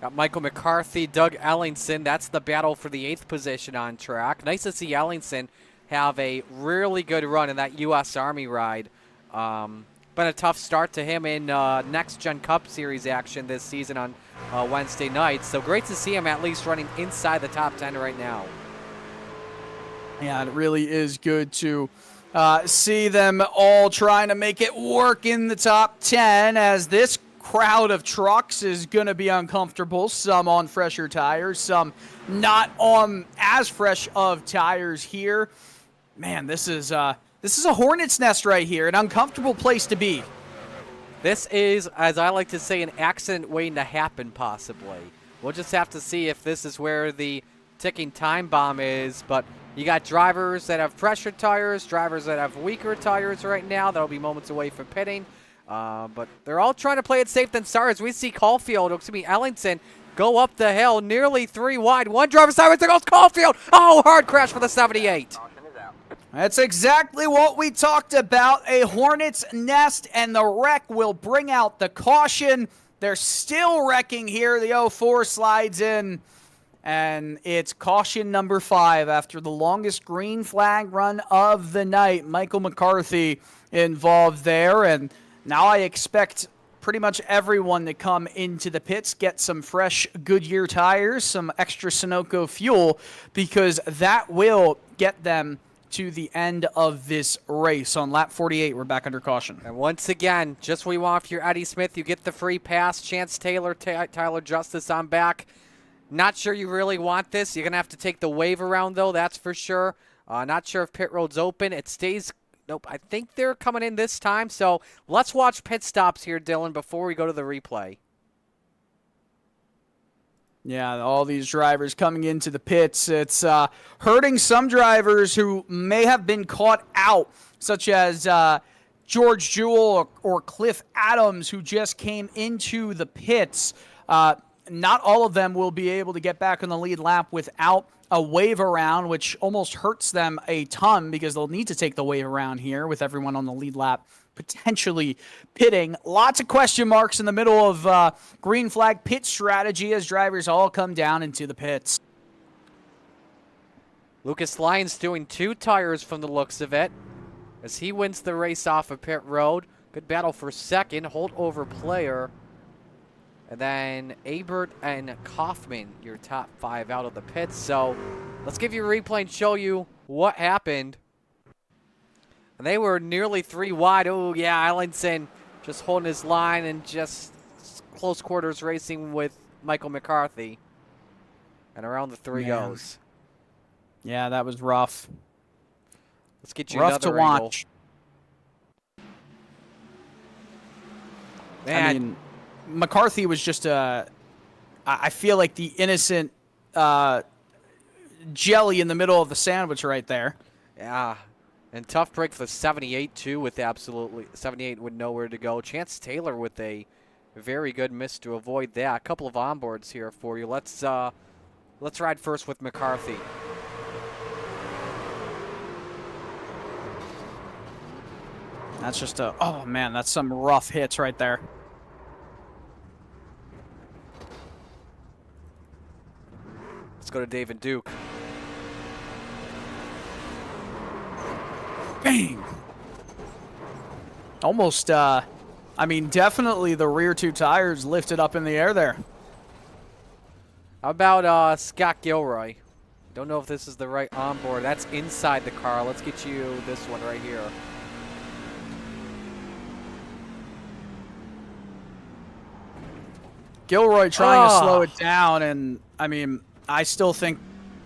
Got Michael McCarthy, Doug Ellingson. That's the battle for the 8th position on track. Nice to see Ellingson have a really good run in that U.S. Army ride. Been a tough start to him in Next Gen Cup Series action this season on Wednesday night. So great to see him at least running inside the top 10 right now. Yeah, it really is good to see them all trying to make it work in the top 10 as this crowd of trucks is going to be uncomfortable. Some on fresher tires, some not on as fresh of tires here. Man, this is a hornet's nest right here, an uncomfortable place to be. This is, as I like to say, an accident waiting to happen, possibly. We'll just have to see if this is where the ticking time bomb is, but you got drivers that have pressure tires, drivers that have weaker tires right now. That'll be moments away from pitting. But they're all trying to play it safe than sorry as we see Ellingson go up the hill nearly 3 wide. One driver sideways, there goes Caulfield. Oh, hard crash for the 78. That's exactly what we talked about, a hornet's nest, and the wreck will bring out the caution. They're still wrecking here. The 04 slides in, and it's caution number 5 after the longest green flag run of the night. Michael McCarthy involved there, and now I expect pretty much everyone to come into the pits, get some fresh Goodyear tires, some extra Sunoco fuel, because that will get them to the end of this race. On lap 48, we're back under caution. And once again, just what you want for your Eddie Smith, you get the free pass. Chance Taylor, Tyler Justice on back. Not sure you really want this. You're going to have to take the wave around, though, that's for sure. Not sure if pit road's open. It stays. Nope, I think they're coming in this time. So let's watch pit stops here, Dylan, before we go to the replay. Yeah, all these drivers coming into the pits. It's hurting some drivers who may have been caught out, such as George Jewell or Cliff Adams, who just came into the pits. Not all of them will be able to get back on the lead lap without a wave around, which almost hurts them a ton because they'll need to take the wave around here with everyone on the lead lap potentially pitting. Lots of question marks in the middle of green flag pit strategy as drivers all come down into the pits. Lucas Lyons doing 2 tires from the looks of it as he wins the race off of pit road. Good battle for second, hold over player. And then Abert and Kaufman, your top 5 out of the pits. So let's give you a replay and show you what happened. And they were nearly 3 wide. Oh, yeah, Ellingson just holding his line and just close quarters racing with Michael McCarthy. And around the 3 goes. Yeah, that was rough. Let's get you rough to another angle. watch. Man. I mean, McCarthy was just I feel like the innocent jelly in the middle of the sandwich right there. Yeah. And tough break for 78, too, with absolutely 78 with nowhere to go. Chance Taylor with a very good miss to avoid that. A couple of onboards here for you. Let's ride first with McCarthy. That's just oh man, that's some rough hits right there. Let's go to David Duke. Bang! Almost, I mean, definitely the rear 2 tires lifted up in the air there. How about Scott Gilroy? Don't know if this is the right onboard. That's inside the car. Let's get you this one right here. Gilroy trying to slow it down, and, I mean, I still think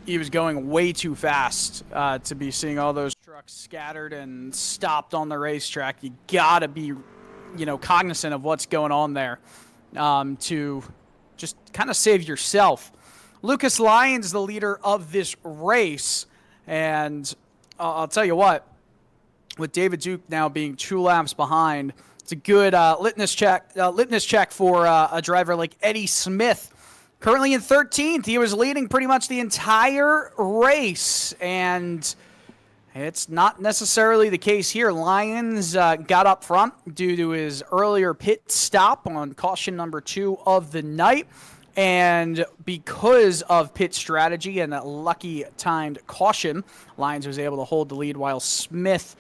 he was going way too fast to be seeing all those trucks scattered and stopped on the racetrack. You got to be, cognizant of what's going on there to just kind of save yourself. Lucas Lyons, the leader of this race, and I'll tell you what, with David Duke now being 2 laps behind, it's a good litmus check for a driver like Eddie Smith. Currently in 13th, he was leading pretty much the entire race, and it's not necessarily the case here. Lyons got up front due to his earlier pit stop on caution number 2 of the night, and because of pit strategy and a lucky timed caution, Lyons was able to hold the lead while Smith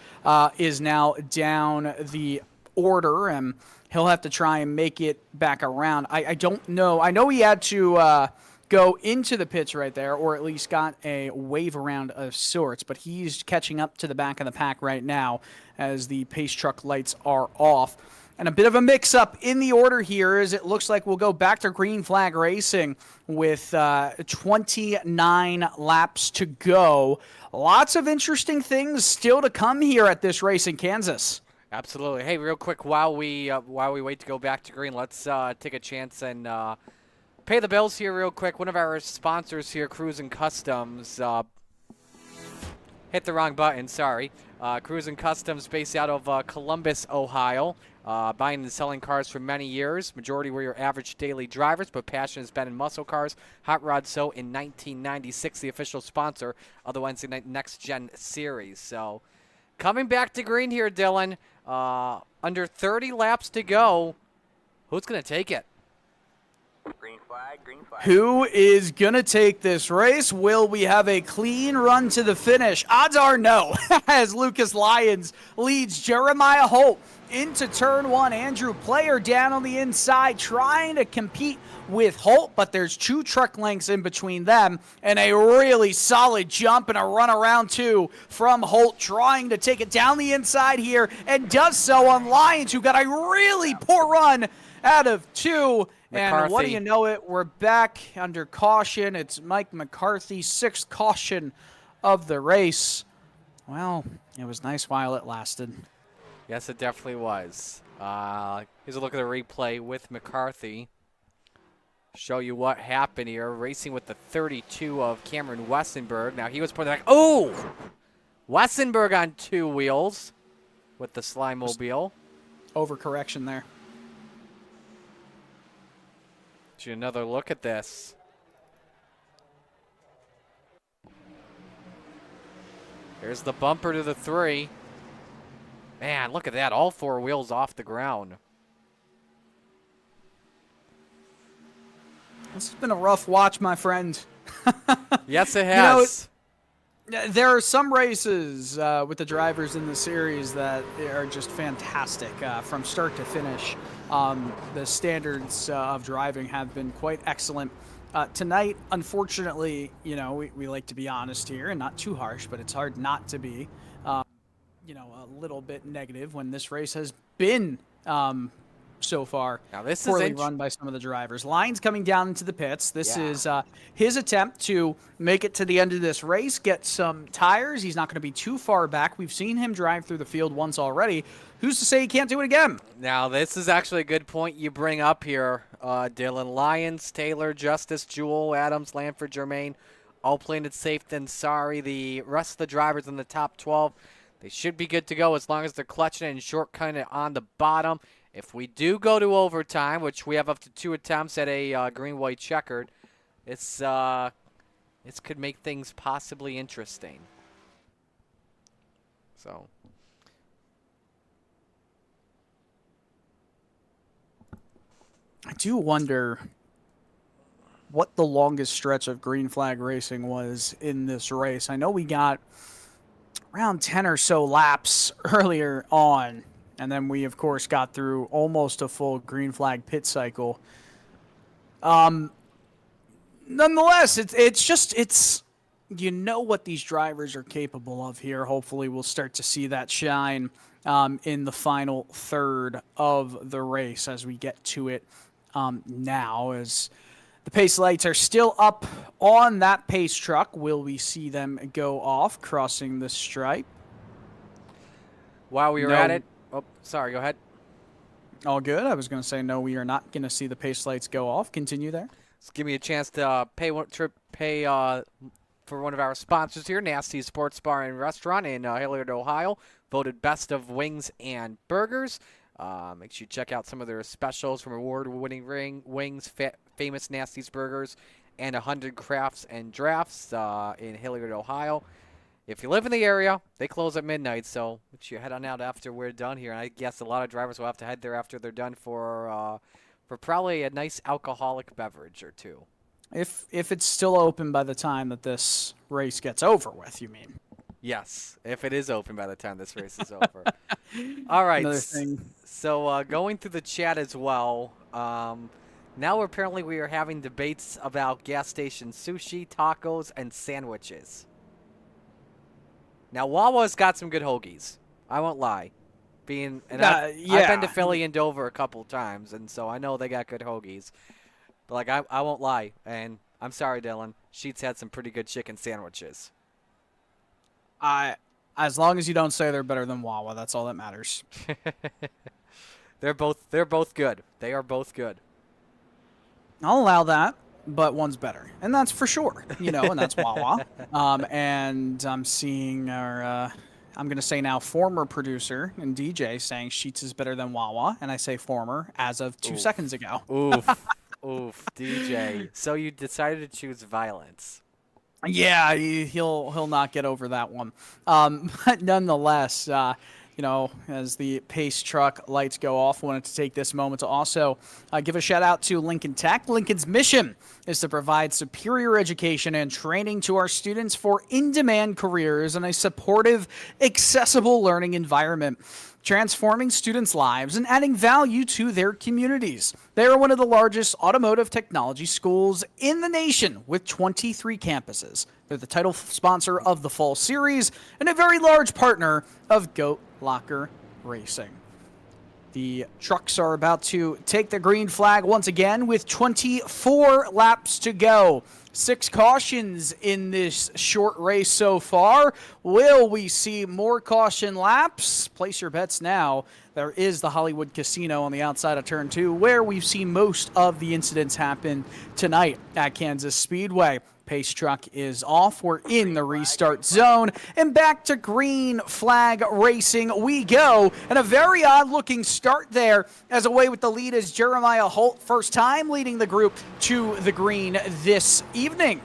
is now down the order, and he'll have to try and make it back around. I don't know. I know he had to go into the pits right there, or at least got a wave around of sorts, but he's catching up to the back of the pack right now as the pace truck lights are off. And a bit of a mix-up in the order here, as it looks like we'll go back to Green Flag Racing with 29 laps to go. Lots of interesting things still to come here at this race in Kansas. Absolutely. Hey, real quick, while we wait to go back to green, let's take a chance and pay the bills here real quick. One of our sponsors here, Cruisin Customs, hit the wrong button, sorry. Cruisin Customs, based out of Columbus, Ohio. Buying and selling cars for many years. Majority were your average daily drivers, but passion has been in muscle cars. Hot Rod So in 1996, the official sponsor of the Wednesday Night Next Gen Series. So, coming back to green here, Dylan. Under 30 laps to go. Who's going to take it? Green flag, green flag. Who is going to take this race? Will we have a clean run to the finish? Odds are no, as Lucas Lyons leads Jeremiah Holt into turn 1. Andrew Player down on the inside trying to compete with Holt, but there's 2 truck lengths in between them, and a really solid jump and a run around 2 from Holt, trying to take it down the inside here, and does so on Lyons, who got a really poor run out of 2. McCarthy. And what do you know it? We're back under caution. It's Mike McCarthy, 6th caution of the race. Well, it was nice while it lasted. Yes, it definitely was. Here's a look at the replay with McCarthy. Show you what happened here. Racing with the 32 of Cameron Westenberg. Now he was putting back. Oh! Westenberg on 2 wheels with the Slime Mobile. Overcorrection there. Another look at this. Here's the bumper to the 3. Man, look at that. All 4 wheels off the ground. This has been a rough watch, my friend. Yes, it has. There are some races with the drivers in the series that are just fantastic from start to finish. The standards of driving have been quite excellent. Tonight, unfortunately, we like to be honest here and not too harsh, but it's hard not to be, a little bit negative when this race has been so far now this poorly is run by some of the drivers. Lyons coming down into the pits. This is his attempt to make it to the end of this race, get some tires. He's not going to be too far back. We've seen him drive through the field once already. Who's to say he can't do it again? Now, this is actually a good point you bring up here, Dylan. Lyons, Taylor, Justice, Jewel, Adams, Lanford, Germain, all playing it safe than sorry. The rest of the drivers in the top 12, they should be good to go as long as they're clutching it and short-cutting it on the bottom. If we do go to overtime, which we have up to 2 attempts at a green-white checkered, this could make things possibly interesting. So, I do wonder what the longest stretch of green flag racing was in this race. I know we got around 10 or so laps earlier on, and then we, of course, got through almost a full green flag pit cycle. Nonetheless, it's what these drivers are capable of here. Hopefully we'll start to see that shine in the final third of the race as we get to it now, as The pace lights are still up on that pace truck. Will we see them go off, crossing the stripe? While we were No. at it, oh, sorry, go ahead. All good. I was going to say, no, we are not going to see the pace lights go off. Continue there. Just give me a chance to pay for one of our sponsors here, Nasty Sports Bar and Restaurant in Hilliard, Ohio, voted best of wings and burgers. Make sure you check out some of their specials from award-winning wings, famous Nasty's burgers, and 100 crafts and drafts in Hilliard, Ohio. If you live in the area, they close at midnight, so make sure you head on out after we're done here. And I guess a lot of drivers will have to head there after they're done for probably a nice alcoholic beverage or two. If it's still open by the time that this race gets over with, you mean? Yes, if it is open by the time this race is over. All right. Another thing. So going through the chat as well. Now apparently we are having debates about gas station sushi, tacos, and sandwiches. Now Wawa's got some good hoagies. I won't lie. I've been to Philly and Dover a couple times, and so I know they got good hoagies. But like I won't lie, and I'm sorry, Dylan. Sheets had some pretty good chicken sandwiches. As long as you don't say they're better than Wawa, that's all that matters. They're both good. They are both good. I'll allow that, but one's better, and that's for sure. And that's Wawa. And I'm seeing our, I'm going to say now, former producer and DJ saying Sheets is better than Wawa, and I say former as of 2 seconds ago. Oof, DJ. So you decided to choose violence. Yeah, he'll not get over that one. But nonetheless, as the pace truck lights go off, wanted to take this moment to also give a shout out to Lincoln Tech. Lincoln's mission is to provide superior education and training to our students for in-demand careers in a supportive, accessible learning environment, transforming students' lives and adding value to their communities. They are one of the largest automotive technology schools in the nation with 23 campuses. They're the title sponsor of the Fall Series and a very large partner of GoatLocker Racing. The trucks are about to take the green flag once again with 24 laps to go. 6 cautions in this short race so far. Will we see more caution laps? Place your bets now. There is the Hollywood Casino on the outside of Turn 2, where we've seen most of the incidents happen tonight at Kansas Speedway. Pace truck is off. We're in the restart zone. And back to green flag racing we go. And a very odd-looking start there, as away with the lead is Jeremiah Holt. First time leading the group to the green this evening.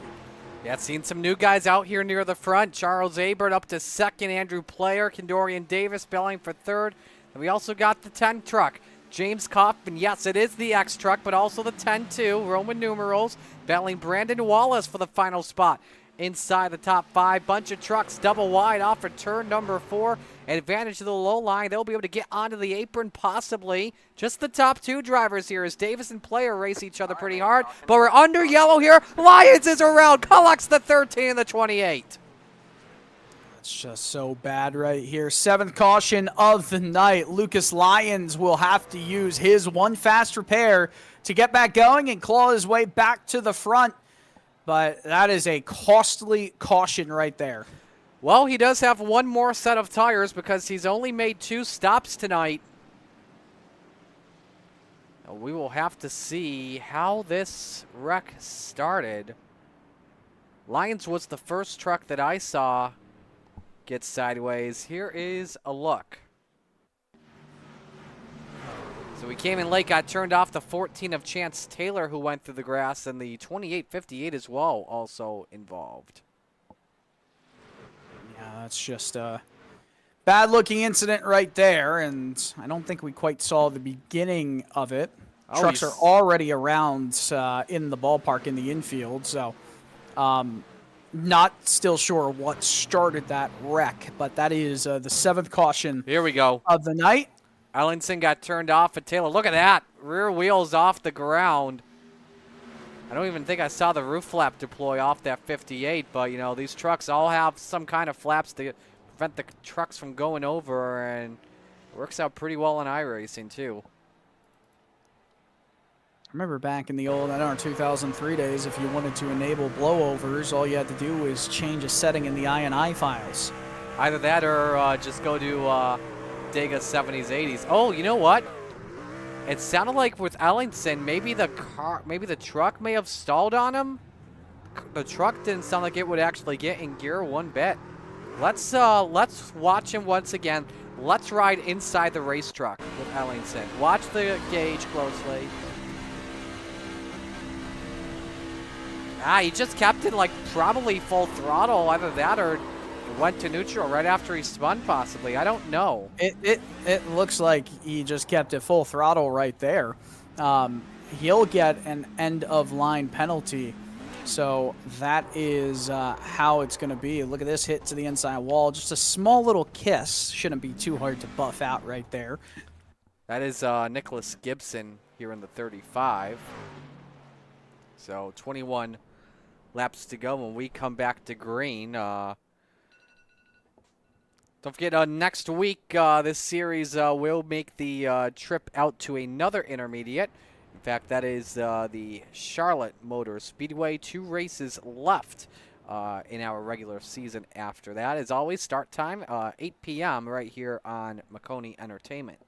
Yeah, seen some new guys out here near the front. Charles Abert up to second. Andrew Player, Kendorian Davis belling for third. And we also got the 10 truck. James Kaufman, yes, it is the X truck, but also the 10-2, Roman numerals, battling Brandon Wallace for the final spot inside the top 5. Bunch of trucks double wide off of turn number 4. Advantage to the low line. They'll be able to get onto the apron possibly. Just the top 2 drivers here as Davis and Player race each other pretty hard. But we're under yellow here. Lyons is around. Collects the 13 and the 28. It's just so bad right here. 7th caution of the night. Lucas Lyons will have to use his one fast repair to get back going and claw his way back to the front. But that is a costly caution right there. Well, he does have one more set of tires because he's only made 2 stops tonight. We will have to see how this wreck started. Lyons was the first truck that I saw get sideways. Here is a look. So we came in late, got turned off the 14 of Chance Taylor, who went through the grass, and the 28-58 as well also involved. Yeah, that's just a bad-looking incident right there, and I don't think we quite saw the beginning of it. Trucks are already around in the ballpark in the infield, so not still sure what started that wreck, but that is the 7th caution Here we go. of the night. Ellenson got turned off at Taylor. Look at that. Rear wheels off the ground. I don't even think I saw the roof flap deploy off that 58, but, these trucks all have some kind of flaps to prevent the trucks from going over, and it works out pretty well in iRacing, too. Remember back in the old, I don't know, 2003 days, if you wanted to enable blowovers, all you had to do was change a setting in the INI files. Either that or just go to Dega 70s, 80s. Oh, you know what? It sounded like with Ellingson, maybe the truck may have stalled on him. The truck didn't sound like it would actually get in gear one bit. Let's watch him once again. Let's ride inside the race truck with Ellingson. Watch the gauge closely. He just kept it like probably full throttle. Either that or went to neutral right after he spun, possibly. I don't know. It looks like he just kept it full throttle right there. He'll get an end-of-line penalty. So that is how it's going to be. Look at this hit to the inside wall. Just a small little kiss. Shouldn't be too hard to buff out right there. That is Nicholas Gibson here in the 35. So 21 laps to go when we come back to green. Don't forget, next week, this series will make the trip out to another intermediate. In fact, that is the Charlotte Motor Speedway. 2 races left in our regular season after that. As always, start time, 8 p.m. right here on Maconi Entertainment.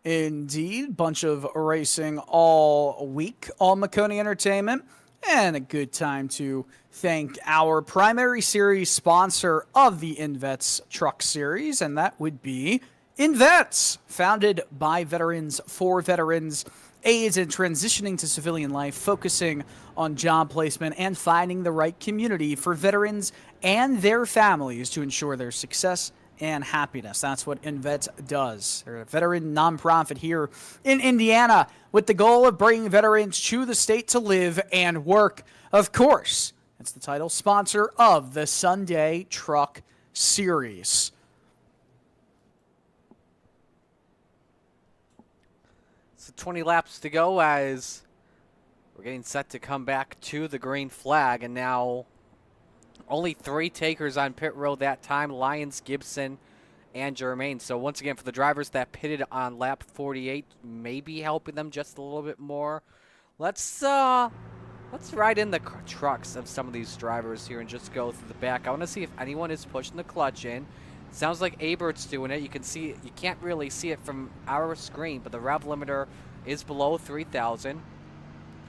Indeed, bunch of racing all week on Maconi Entertainment, and a good time to thank our primary series sponsor of the INVETS Trucks Series, and that would be INVETS, founded by veterans for veterans, aids in transitioning to civilian life, focusing on job placement and finding the right community for veterans and their families to ensure their success and happiness. That's what INVETS does. They're a veteran nonprofit here in Indiana with the goal of bringing veterans to the state to live and work. Of course, it's the title sponsor of the Sunday Truck Series. So 20 laps to go as we're getting set to come back to the green flag, and now only 3 takers on pit road that time, Lyons, Gibson, and Germain. So once again, for the drivers that pitted on lap 48, maybe helping them just a little bit more. Let's ride in the trucks of some of these drivers here and just go through the back. I want to see if anyone is pushing the clutch in. Sounds like Abert's doing it. You can see it. You can't really see it from our screen, but the rev limiter is below 3,000.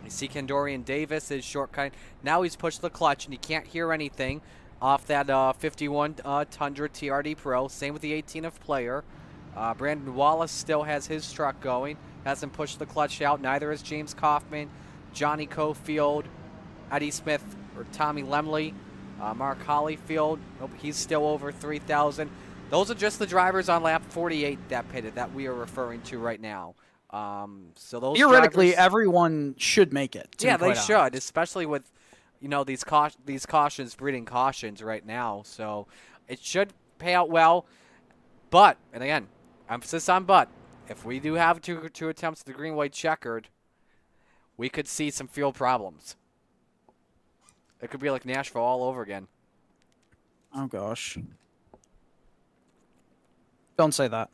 You see Kendorian Davis is shortcutting. Now he's pushed the clutch, and you can't hear anything off that 51 Tundra TRD Pro. Same with the 18 of player. Brandon Wallace still has his truck going. Hasn't pushed the clutch out. Neither has James Kaufman, Johnny Cofield, Eddie Smith, or Tommy Lemley. Mark Hollyfield, nope, he's still over 3,000. Those are just the drivers on lap 48 that pitted that we are referring to right now. So those theoretically, drivers, everyone should make it. Yeah, they should, especially with these cautions breeding cautions right now. So it should pay out well. But, and again, emphasis on but, if we do have two attempts at the green white checkered, we could see some field problems. It could be like Nashville all over again. Oh gosh. Don't say that.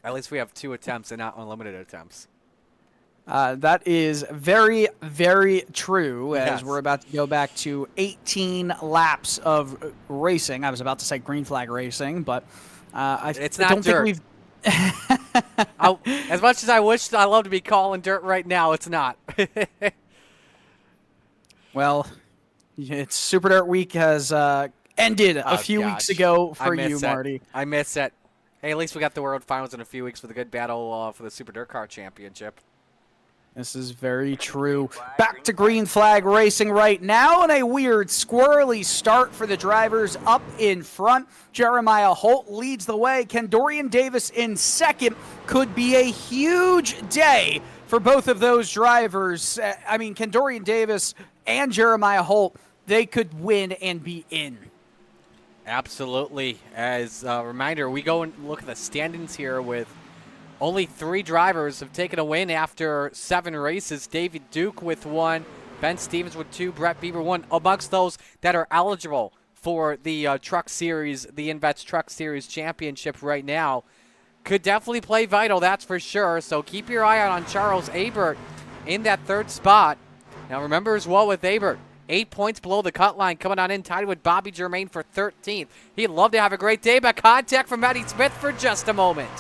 At least we have 2 attempts and not unlimited attempts. That is very, very true, as Yes. we're about to go back to 18 laps of racing. I was about to say green flag racing, but It's not don't dirt. think we've... As much as I wish I love to be calling dirt right now, it's not. Well, it's Super Dirt Week has ended a few weeks ago for you, Marty. I miss it. Hey, at least we got the World Finals in a few weeks with a good battle for the Super Dirt Car Championship. This is very true. Back to green flag racing right now, and a weird squirrely start for the drivers up in front. Jeremiah Holt leads the way. Kendorian Davis in second. Could be a huge day for both of those drivers. I mean, Kendorian Davis and Jeremiah Holt, they could win and be in. Absolutely. As a reminder, we go and look at the standings here with only 3 drivers have taken a win after 7 races. David Duke with 1, Ben Stevens with 2, Brett Bieber 1, amongst those that are eligible for the Truck Series, the INVETS Truck Series Championship right now. could definitely play vital, that's for sure. So keep your eye out on Charles Abert in that third spot. Now remember as well with Abert, 8 points below the cut line, coming on in tied with Bobby Germain for 13th. He'd love to have a great day, but contact from Eddie Smith for just a moment.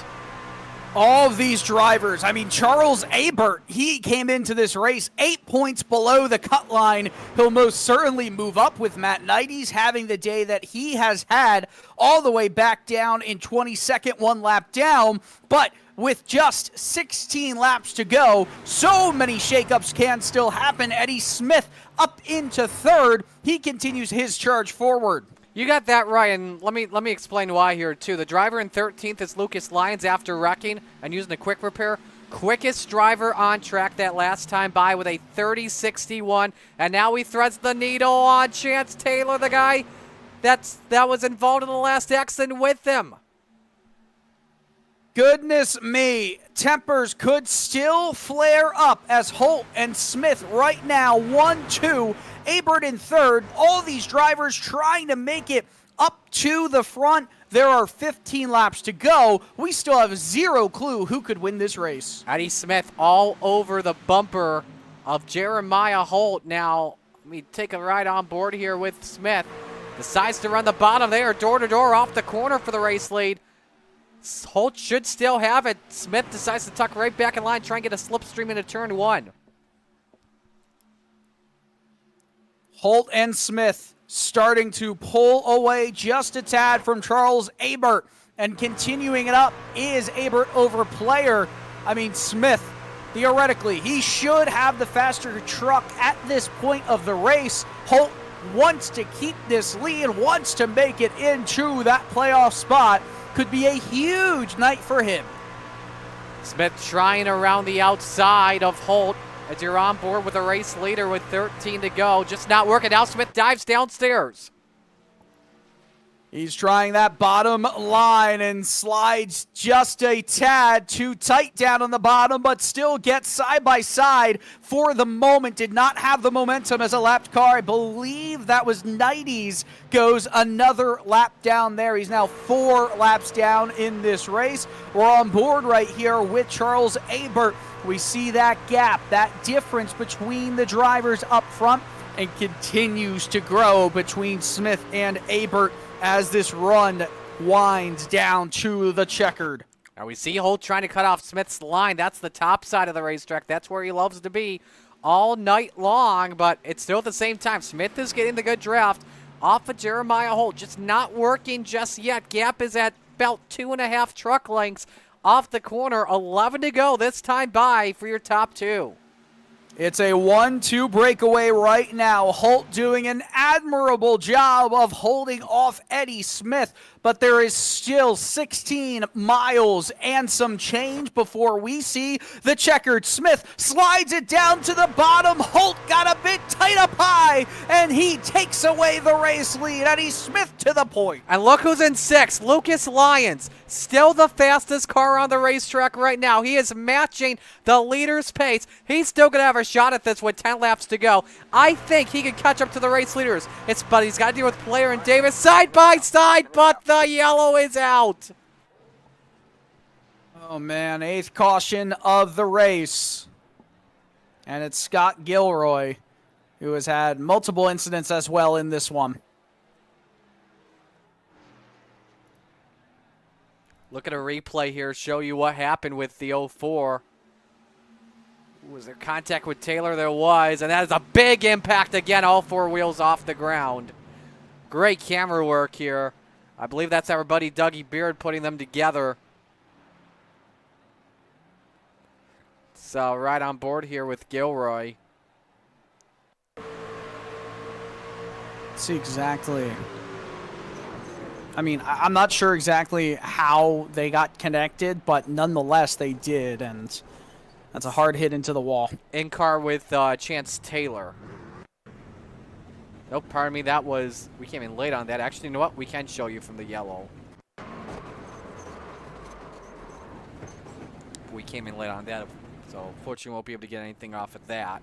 All of these drivers, I mean, Charles Abert, he came into this race 8 points below the cut line. He'll most certainly move up with Matt Knight. He's having the day that he has had all the way back down in 22nd, 1 lap down. But with just 16 laps to go, so many shakeups can still happen. Eddie Smith up into third. He continues his charge forward. You got that right, and let me explain why here too. The driver in 13th is Lucas Lyons after wrecking and using a quick repair. Quickest driver on track that last time by with a 30.61, and now he threads the needle on Chance Taylor, the guy that was involved in the last accident with him. Goodness me, tempers could still flare up as Holt and Smith right now 1-2, Abert in third. All these drivers trying to make it up to the front. There are 15 laps to go. We still have zero clue who could win this race. Eddie Smith all over the bumper of Jeremiah Holt. Now, let me take a ride on board here with Smith. Decides to run the bottom there, door-to-door off the corner for the race lead. Holt should still have it. Smith decides to tuck right back in line, try and get a slipstream into turn 1. Holt and Smith starting to pull away just a tad from Charles Abert, and continuing it up is Abert over Player. I mean, Smith, theoretically, he should have the faster truck at this point of the race. Holt wants to keep this lead, wants to make it into that playoff spot. Could be a huge night for him. Smith trying around the outside of Holt as you're on board with a race leader with 13 to go. Just not working out. Smith dives downstairs. He's trying that bottom line and slides just a tad too tight down on the bottom, but still gets side by side for the moment. Did not have the momentum as a lapped car. I believe that was Knighty's. Goes another lap down there. He's now 4 laps down in this race. We're on board right here with Charles Abert. We see that gap, that difference between the drivers up front, and continues to grow between Smith and Abert as this run winds down to the checkered. Now we see Holt trying to cut off Smith's line. That's the top side of the racetrack. That's where he loves to be all night long, but it's still at the same time. Smith is getting the good draft off of Jeremiah Holt. Just not working just yet. Gap is at about 2.5 truck lengths off the corner. 11 to go this time by for your top 2. It's a 1-2 breakaway right now. Holt doing an admirable job of holding off Eddie Smith, but there is still 16 miles and some change before we see the checkered. Smith slides it down to the bottom. Holt got a bit tight up high, and he takes away the race lead. Eddie Smith to the point. And look who's in 6th, Lucas Lyons. Still the fastest car on the racetrack right now. He is matching the leader's pace. He's still going to have a shot at this with 10 laps to go. I think he could catch up to the race leaders. But he's got to deal with Player and Davis side by side, but the yellow is out. Oh, man, 8th caution of the race. And it's Scott Gilroy, who has had multiple incidents as well in this one. Look at a replay here, show you what happened with the 04. Was there contact with Taylor? There was, and that is a big impact again, all 4 wheels off the ground. Great camera work here. I believe that's our buddy Dougie Beard putting them together. So right on board here with Gilroy. Let's see exactly. I mean, I'm not sure exactly how they got connected, but nonetheless they did, and that's a hard hit into the wall. In car with Chance Taylor. Nope, pardon me, that was, we came in late on that. Actually, you know what? We can show you from the yellow. We came in late on that, so unfortunately we won't be able to get anything off of that.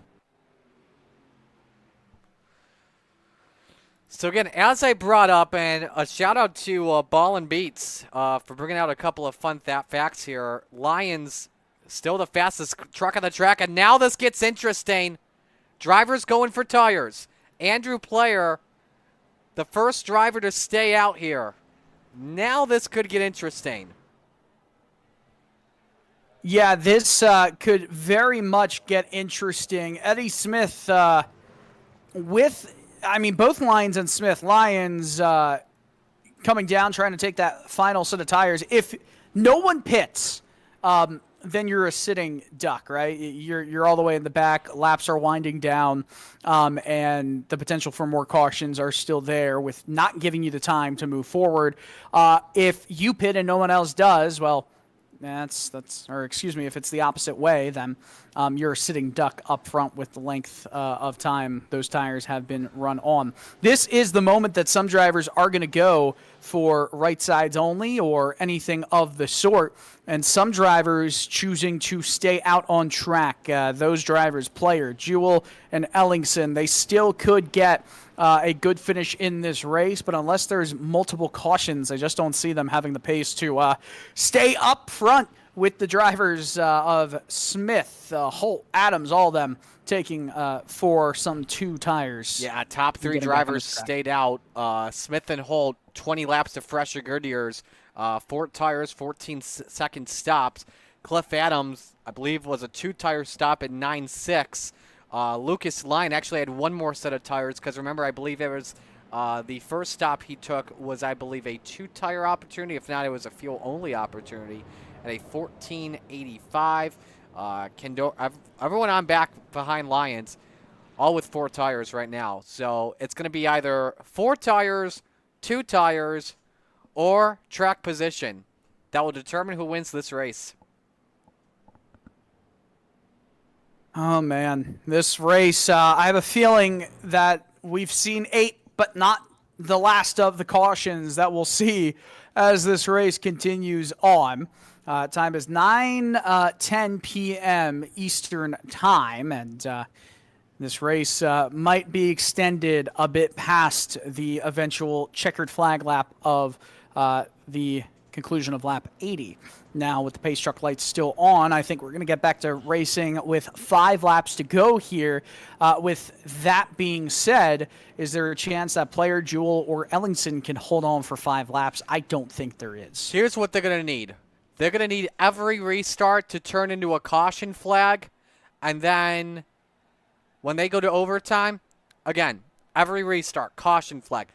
So again, as I brought up, and a shout out to Ball and Beats for bringing out a couple of fun facts here. Lions still the fastest truck on the track, and now this gets interesting. Drivers going for tires. Andrew Player, the first driver to stay out here. Now this could get interesting. Yeah, this could very much get interesting. Eddie Smith both Lions and Smith. Lions coming down, trying to take that final set of tires. If no one pits, then you're a sitting duck, right? You're all the way in the back. Laps are winding down, and the potential for more cautions are still there with not giving you the time to move forward. If you pit and no one else does, well, if it's the opposite way, then you're a sitting duck up front with the length of time those tires have been run on. This is the moment that some drivers are going to go for right sides only or anything of the sort, and some drivers choosing to stay out on track. Those drivers, Player, Jewell, and Ellingson, they still could get a good finish in this race, but unless there's multiple cautions, I just don't see them having the pace to stay up front with the drivers of Smith, Holt, Adams, all of them taking for some 2 tires. Yeah, top 3 drivers stayed out. Smith and Holt, 20 laps to fresher Goodyears, 4 tires, 14-second stops. Cliff Adams, I believe, was a 2-tire stop at 9.6. Lucas Lyon actually had 1 more set of tires because remember, I believe it was the first stop he took was, I believe, a 2-tire opportunity. If not, it was a fuel-only opportunity at a 14.85. Everyone on back behind Lions, all with 4 tires right now. So it's going to be either 4 tires, 2 tires, or track position that will determine who wins this race. Oh, man. This race, I have a feeling that we've seen 8, but not the last of the cautions that we'll see as this race continues on. Time is 9:10 p.m. Eastern Time, and this race might be extended a bit past the eventual checkered flag lap of the conclusion of lap 80. Now, with the pace truck lights still on, I think we're going to get back to racing with 5 laps to go here. With that being said, is there a chance that Player, Jewell, or Ellingson can hold on for 5 laps? I don't think there is. Here's what they're going to need. They're going to need every restart to turn into a caution flag, and then when they go to overtime, again, every restart, caution flag.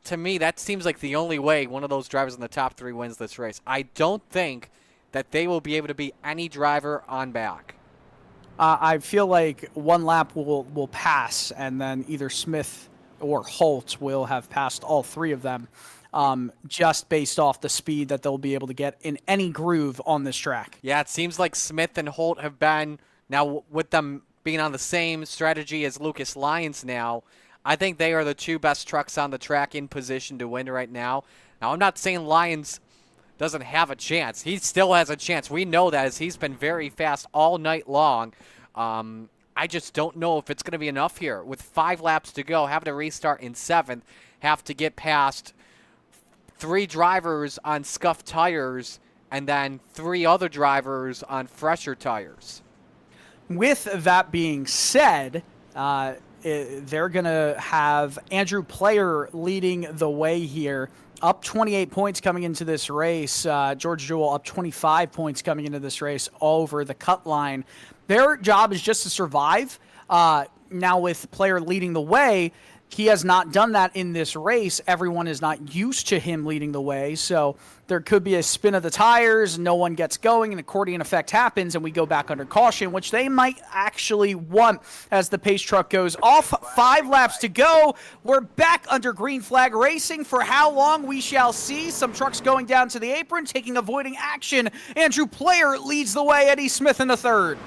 To me, that seems like the only way one of those drivers in the top 3 wins this race. I don't think that they will be able to beat any driver on back. I feel like 1 lap will pass, and then either Smith or Holt will have passed all 3 of them, just based off the speed that they'll be able to get in any groove on this track. Yeah, it seems like Smith and Holt have been, now with them being on the same strategy as Lucas Lyons now, I think they are the 2 best trucks on the track in position to win right now. Now, I'm not saying Lyons doesn't have a chance. He still has a chance. We know that as he's been very fast all night long. I just don't know if it's going to be enough here. With 5 laps to go, having to restart in 7th, have to get past 3 drivers on scuffed tires and then 3 other drivers on fresher tires. With that being said, they're going to have Andrew Player leading the way here, up 28 points coming into this race. George Jewell up 25 points coming into this race over the cut line. Their job is just to survive. Now with Player leading the way, he has not done that in this race. Everyone is not used to him leading the way, so there could be a spin of the tires, no one gets going, an accordion effect happens, and we go back under caution, which they might actually want as the pace truck goes off. 5 laps to go. We're back under green flag racing. For how long, we shall see. Some trucks going down to the apron, taking avoiding action. Andrew Player leads the way. Eddie Smith in the 3rd.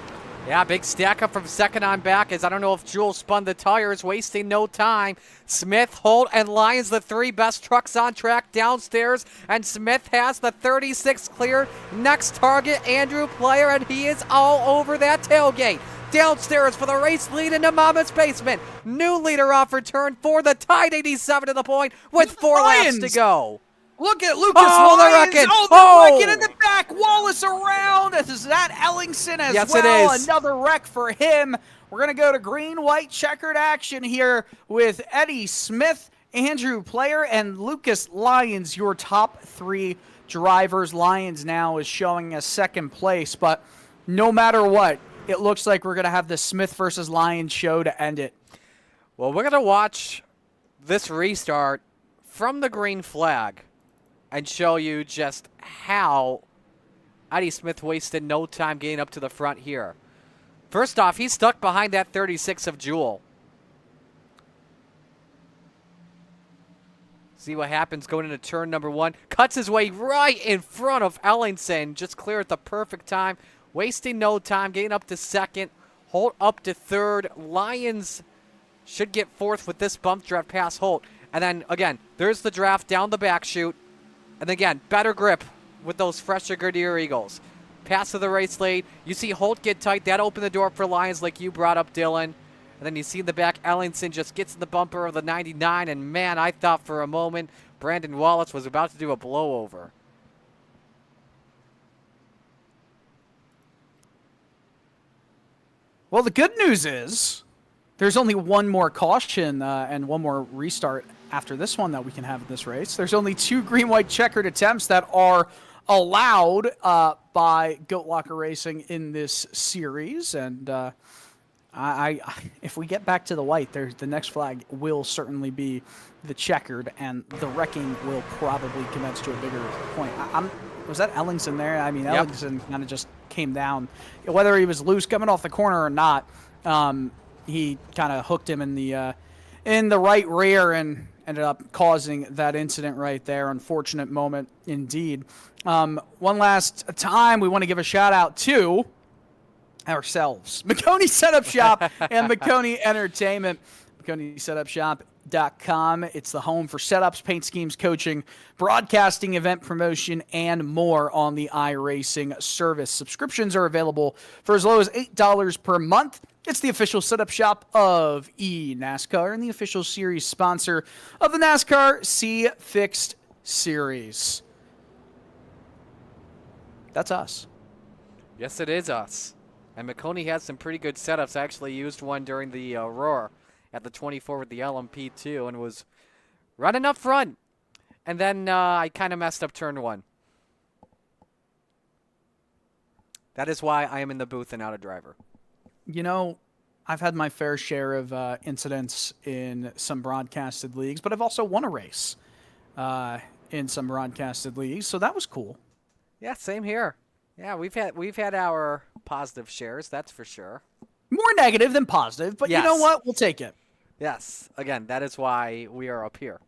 Yeah, big stack up from 2nd on back, as I don't know if Jewell spun the tires, wasting no time. Smith, Holt, and Lyons, the 3 best trucks on track downstairs, and Smith has the 36 cleared. Next target, Andrew Player, and he is all over that tailgate. downstairs for the race lead into Mama's basement. New leader off for turn 4. The tide 87 to the point with 4 laps to go. Look at Lucas Oh, they're Lyons. wrecking. Oh, Oh. they're wrecking in the back. Wallace around. Is that Ellingson as Yes, well? it is. Another wreck for him. We're going to go to green-white checkered action here with Eddie Smith, Andrew Player, and Lucas Lyons, your top 3 drivers. Lyons now is showing us second place, but no matter what, it looks like we're going to have the Smith versus Lyons show to end it. Well, we're going to watch this restart from the green flag and show you just how Eddie Smith wasted no time getting up to the front here. First off, he's stuck behind that 36 of Jewel. See what happens going into turn number 1. Cuts his way right in front of Ellingson. Just clear at the perfect time. Wasting no time, getting up to second. Holt up to third. Lyons should get fourth with this bump draft past Holt. And then, again, there's the draft down the back chute. And again, better grip with those fresher Goodyear Eagles. Pass to the race lead. You see Holt get tight. That opened the door for Lyons like you brought up, Dylan. And then you see in the back, Ellingson just gets in the bumper of the 99. And, man, I thought for a moment Brandon Wallace was about to do a blowover. Well, the good news is there's only one more caution and one more restart after this one that we can have in this race. There's only 2 green-white checkered attempts that are allowed by GoatLocker Racing in this series. And if we get back to the white, the next flag will certainly be the checkered, and the wrecking will probably commence to a bigger point. Was that Ellingson there? I mean, Yep. Ellingson kind of just came down. Whether he was loose coming off the corner or not, he kind of hooked him in the right rear and ended up causing that incident right there. Unfortunate moment indeed. One last time, we want to give a shout out to ourselves, Maconi Setup Shop and Maconi Entertainment. MaconiSetupShop.com. It's the home for setups, paint schemes, coaching, broadcasting, event promotion, and more on the iRacing service. Subscriptions are available for as low as $8 per month. It's the official setup shop of NASCAR and the official series sponsor of the NASCAR C-Fixed Series. That's us. Yes, it is us. And Maconi has some pretty good setups. I actually used one during the Roar at the 24 with the LMP2 and was running up front. And then I kind of messed up turn 1. That is why I am in the booth and not a driver. You know, I've had my fair share of incidents in some broadcasted leagues, but I've also won a race in some broadcasted leagues, so that was cool. Yeah, same here. Yeah, we've had our positive shares, that's for sure. More negative than positive, but Yes. you know what? We'll take it. Yes, again, that is why we are up here.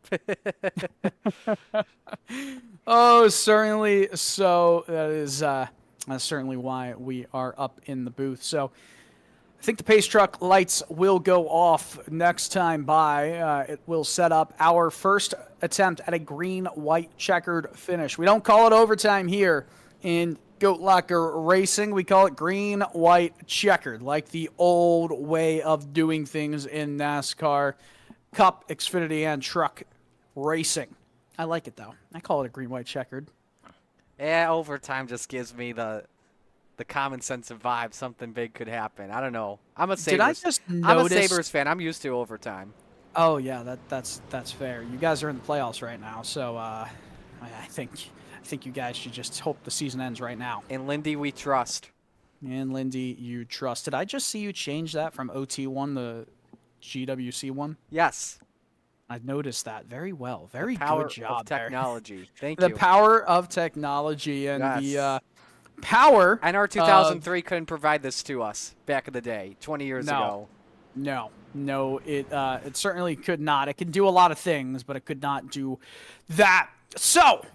Oh, certainly. So that is that's certainly why we are up in the booth. So I think the pace truck lights will go off next time by. It will set up our first attempt at a green-white checkered finish. We don't call it overtime here in GoatLocker Racing. We call it green-white checkered, like the old way of doing things in NASCAR, Cup, Xfinity, and Truck Racing. I like it, though. I call it a green-white checkered. Yeah, overtime just gives me the common sense of vibe. Something big could happen. I don't know. I'm a Sabres fan. I'm used to overtime. Oh yeah, that's fair. You guys are in the playoffs right now, so I think you guys should just hope the season ends right now. In Lindy, we trust. And Lindy, you trust. Did I just see you change that from OT1 to GWC1? Yes. I've noticed that very well. Very Power good job of technology. Thank the you. power of technology and Yes. the power. NR 2003 couldn't provide this to us back in the day, 20 years ago. No, it certainly could not. It can do a lot of things, but it could not do that. So,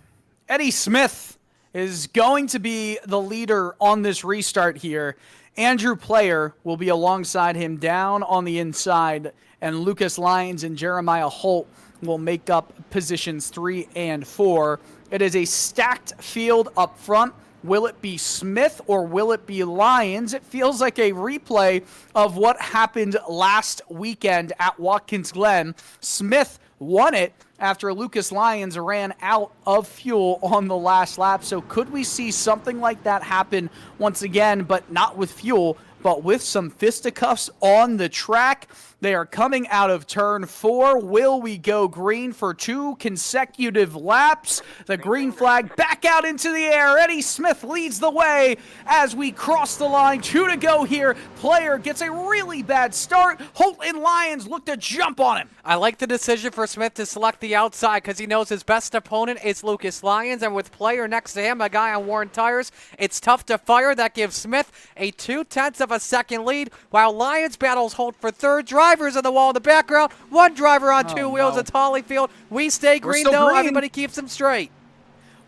Eddie Smith is going to be the leader on this restart here. Andrew Player will be alongside him down on the inside, and Lucas Lyons and Jeremiah Holt will make up positions 3 and 4. It is a stacked field up front. Will it be Smith or will it be Lyons? It feels like a replay of what happened last weekend at Watkins Glen. Smith won it after Lucas Lyons ran out of fuel on the last lap. So could we see something like that happen once again, but not with fuel, but with some fisticuffs on the track? They are coming out of turn 4. Will we go green for 2 consecutive laps? The green flag back out into the air. Eddie Smith leads the way as we cross the line. 2 to go here. Player gets a really bad start. Holt and Lyons look to jump on him. I like the decision for Smith to select the outside because he knows his best opponent is Lucas Lyons, and with Player next to him, a guy on worn tires, it's tough to fire. That gives Smith a 0.2 of a second lead, while Lyons battles Holt for third. Drivers on the wall in the background. One driver on 2 wheels. No. It's Hollyfield. We stay green, still though. green. Everybody keeps them straight.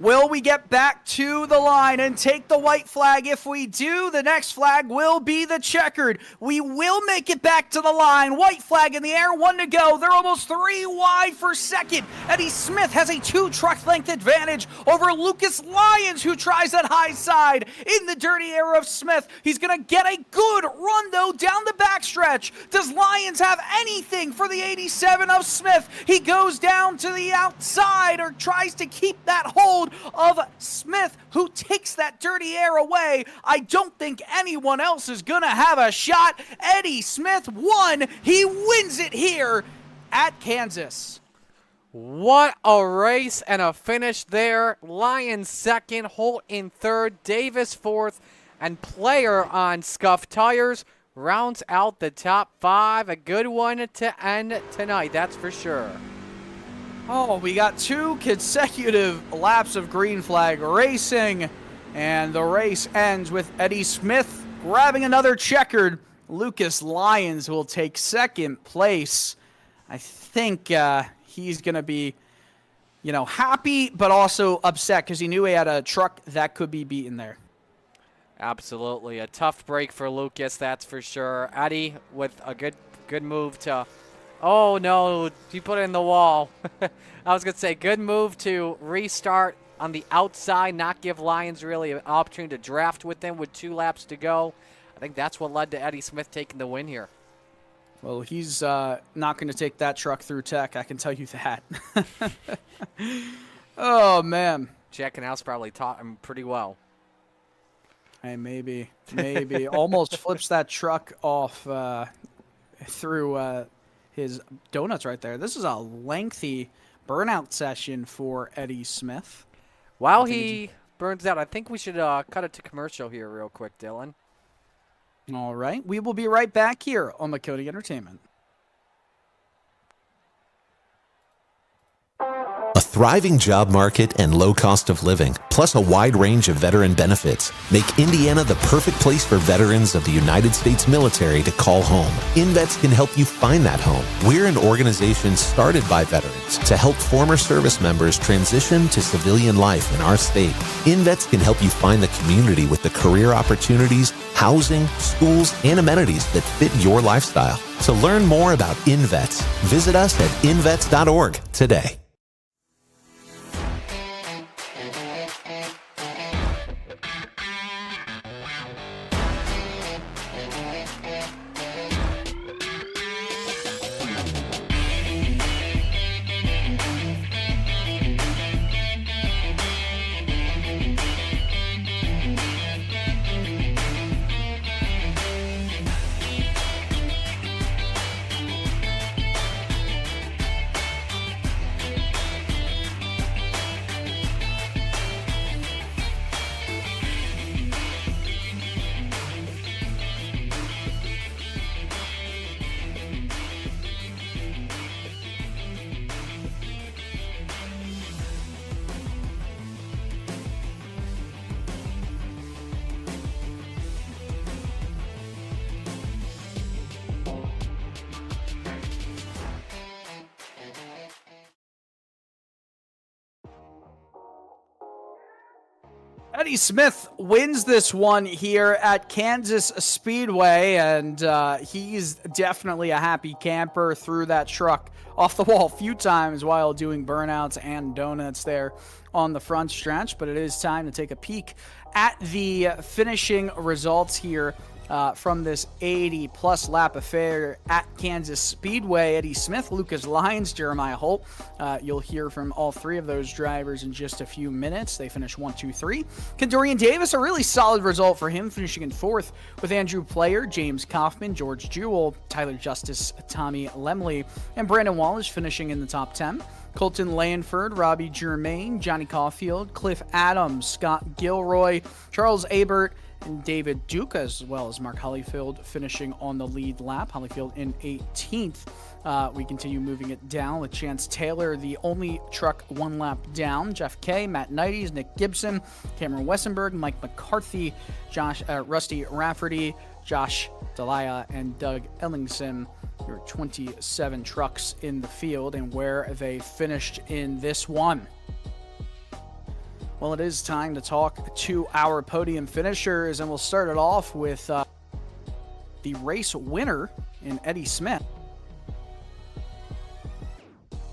Will we get back to the line and take the white flag? If we do, the next flag will be the checkered. We will make it back to the line. White flag in the air, 1 to go. They're almost 3 wide for second. Eddie Smith has a 2 truck length advantage over Lucas Lyons, who tries that high side in the dirty air of Smith. He's going to get a good run, though, down the backstretch. Does Lyons have anything for the 87 of Smith? He goes down to the outside, or tries to keep that hold of Smith, who takes that dirty air away. I don't think anyone else is going to have a shot. Eddie Smith won. He wins it here at Kansas. What a race and a finish there. Lyons second, Holt in third, Davis fourth, and Player on scuffed tires rounds out the top 5. A good one to end tonight, that's for sure. Oh, we got 2 consecutive laps of green flag racing, and the race ends with Eddie Smith grabbing another checkered. Lucas Lyons will take second place. I think he's going to be, happy, but also upset because he knew he had a truck that could be beaten there. Absolutely. A tough break for Lucas, that's for sure. Eddie with a good move to... Oh, no, he put it in the wall. I was going to say, good move to restart on the outside, not give Lyons really an opportunity to draft with him with 2 laps to go. I think that's what led to Eddie Smith taking the win here. Well, he's not going to take that truck through tech, I can tell you that. Oh, man. Jack and House probably taught him pretty well. Hey, maybe. Almost flips that truck off through his donuts right there. This is a lengthy burnout session for Eddie Smith. While he burns out, I think we should cut it to commercial here real quick, Dylan. All right. We will be right back here on Maconi Entertainment. A thriving job market and low cost of living, plus a wide range of veteran benefits, make Indiana the perfect place for veterans of the United States military to call home. INVETS can help you find that home. We're an organization started by veterans to help former service members transition to civilian life in our state. INVETS can help you find the community with the career opportunities, housing, schools, and amenities that fit your lifestyle. To learn more about INVETS, visit us at invets.org today. Eddie Smith wins this one here at Kansas Speedway, and he's definitely a happy camper. Threw that truck off the wall a few times while doing burnouts and donuts there on the front stretch, but it is time to take a peek at the finishing results here from this 80-plus lap affair at Kansas Speedway. Eddie Smith, Lucas Lyons, Jeremiah Holt. You'll hear from all three of those drivers in just a few minutes. They finished 1, 2, 3. Kendorian Davis, a really solid result for him, finishing in 4th with Andrew Player, James Kaufman, George Jewell, Tyler Justice, Tommy Lemley, and Brandon Wallace finishing in the top 10. Colton Lanford, Robbie Germain, Johnny Caulfield, Cliff Adams, Scott Gilroy, Charles Abert, and David Duke, as well as Mark Hollyfield finishing on the lead lap. Hollyfield in 18th. We continue moving it down with Chance Taylor, the only truck 1 lap down. Jeff Kay, Matt Knighties, Nick Gibson, Cameron Wessenberg, Mike McCarthy, Rusty Rafferty, Josh Delia, and Doug Ellingson. There were 27 trucks in the field and where they finished in this one. Well, it is time to talk to our podium finishers, and we'll start it off with the race winner in Eddie Smith.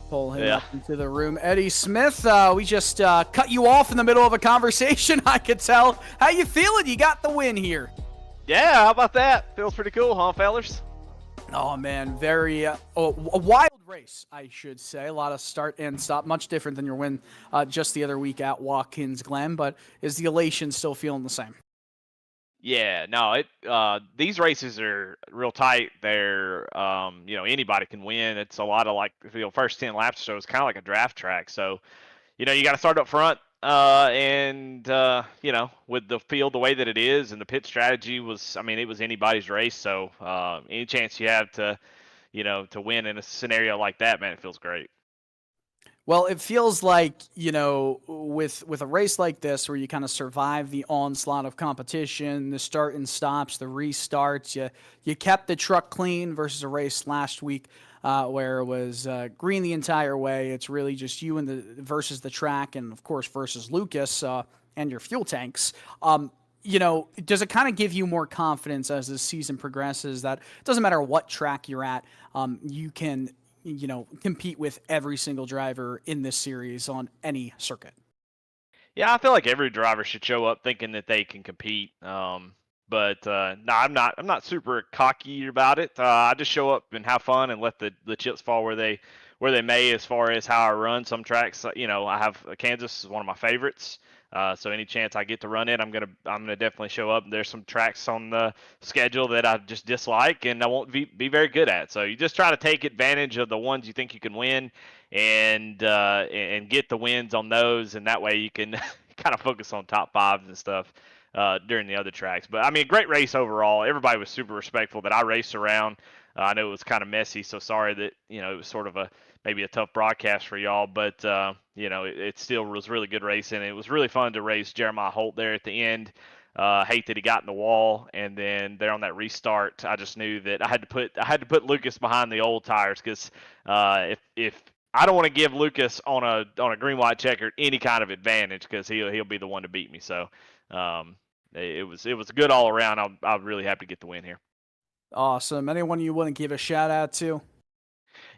Pull him up into the room. Eddie Smith, we just cut you off in the middle of a conversation, I could tell. How you feeling? You got the win here. Yeah, how about that? Feels pretty cool, huh, fellers? Oh, man, very a wild race, I should say. A lot of start and stop, much different than your win just the other week at Watkins Glen, but is the elation still feeling the same? Yeah, no, these races are real tight. They're, anybody can win. It's a lot of first 10 laps or so. It's kind of like a draft track. So, you got to start up front. With the field the way that it is and the pit strategy it was anybody's race. So any chance you have to win in a scenario like that, man, it feels great. Well, it feels like, with a race like this where you kind of survive the onslaught of competition, the start and stops, the restarts, you kept the truck clean versus a race last week where it was green the entire way. It's really just you and versus the track and, of course, versus Lucas and your fuel tanks. Does it kind of give you more confidence as the season progresses that it doesn't matter what track you're at, you can compete with every single driver in this series on any circuit? Yeah, I feel like every driver should show up thinking that they can compete. No, I'm not super cocky about it. I just show up and have fun and let the chips fall where they may as far as how I run some tracks. I have Kansas is one of my favorites. So any chance I get to run it, I'm gonna definitely show up. There's some tracks on the schedule that I just dislike and I won't be very good at. So you just try to take advantage of the ones you think you can win, and get the wins on those, and that way you can kind of focus on top fives and stuff during the other tracks. But I mean, great race overall. Everybody was super respectful that I raced around. I know it was kind of messy, so sorry that it was sort of maybe a tough broadcast for y'all, but it still was really good racing. It was really fun to race Jeremiah Holt there at the end. Hate that he got in the wall, and then there on that restart, I just knew that I had to put Lucas behind the old tires because if I don't want to give Lucas on a green white checkered any kind of advantage because he'll be the one to beat me. So it was good all around. I'm really happy to get the win here. Awesome. Anyone you want to give a shout out to?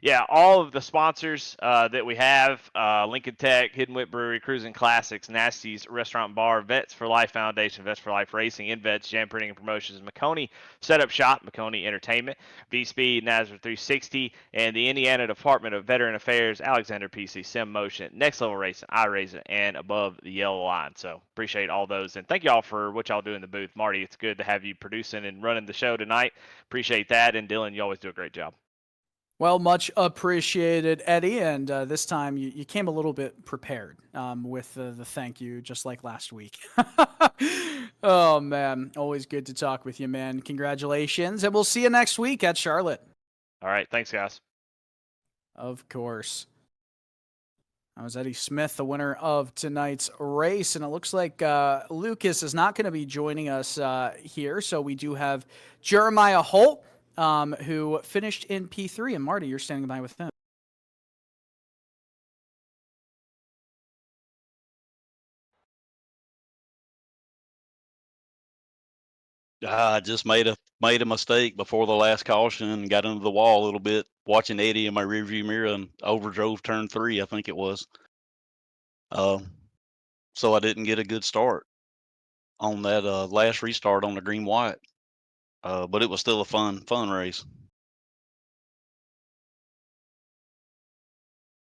Yeah, all of the sponsors that we have, Lincoln Tech, Hidden Whip Brewery, Cruisin Classics, Nasty's Restaurant and Bar, Vets for Life Foundation, Vets for Life Racing, INVETS, Jam Printing and Promotions, Maconi Setup Shop, Maconi Entertainment, V-Speed, Nazareth 360, and the Indiana Department of Veteran Affairs, Alexander PC, Sim Motion, Next Level Racing, iRacing, and Above the Yellow Line. So appreciate all those, and thank you all for what y'all do in the booth. Marty, it's good to have you producing and running the show tonight. Appreciate that, and Dylan, you always do a great job. Well, much appreciated, Eddie. And this time you came a little bit prepared with the thank you, just like last week. Oh, man. Always good to talk with you, man. Congratulations. And we'll see you next week at Charlotte. All right. Thanks, guys. Of course. That was Eddie Smith, the winner of tonight's race. And it looks like Lucas is not going to be joining us here. So we do have Jeremiah Holt, who finished in P3. And Marty, you're standing by with him. I just made a mistake before the last caution and got into the wall a little bit, watching Eddie in my rearview mirror and overdrove turn 3, I think it was. So I didn't get a good start. on that last restart on the green white. But it was still a fun race.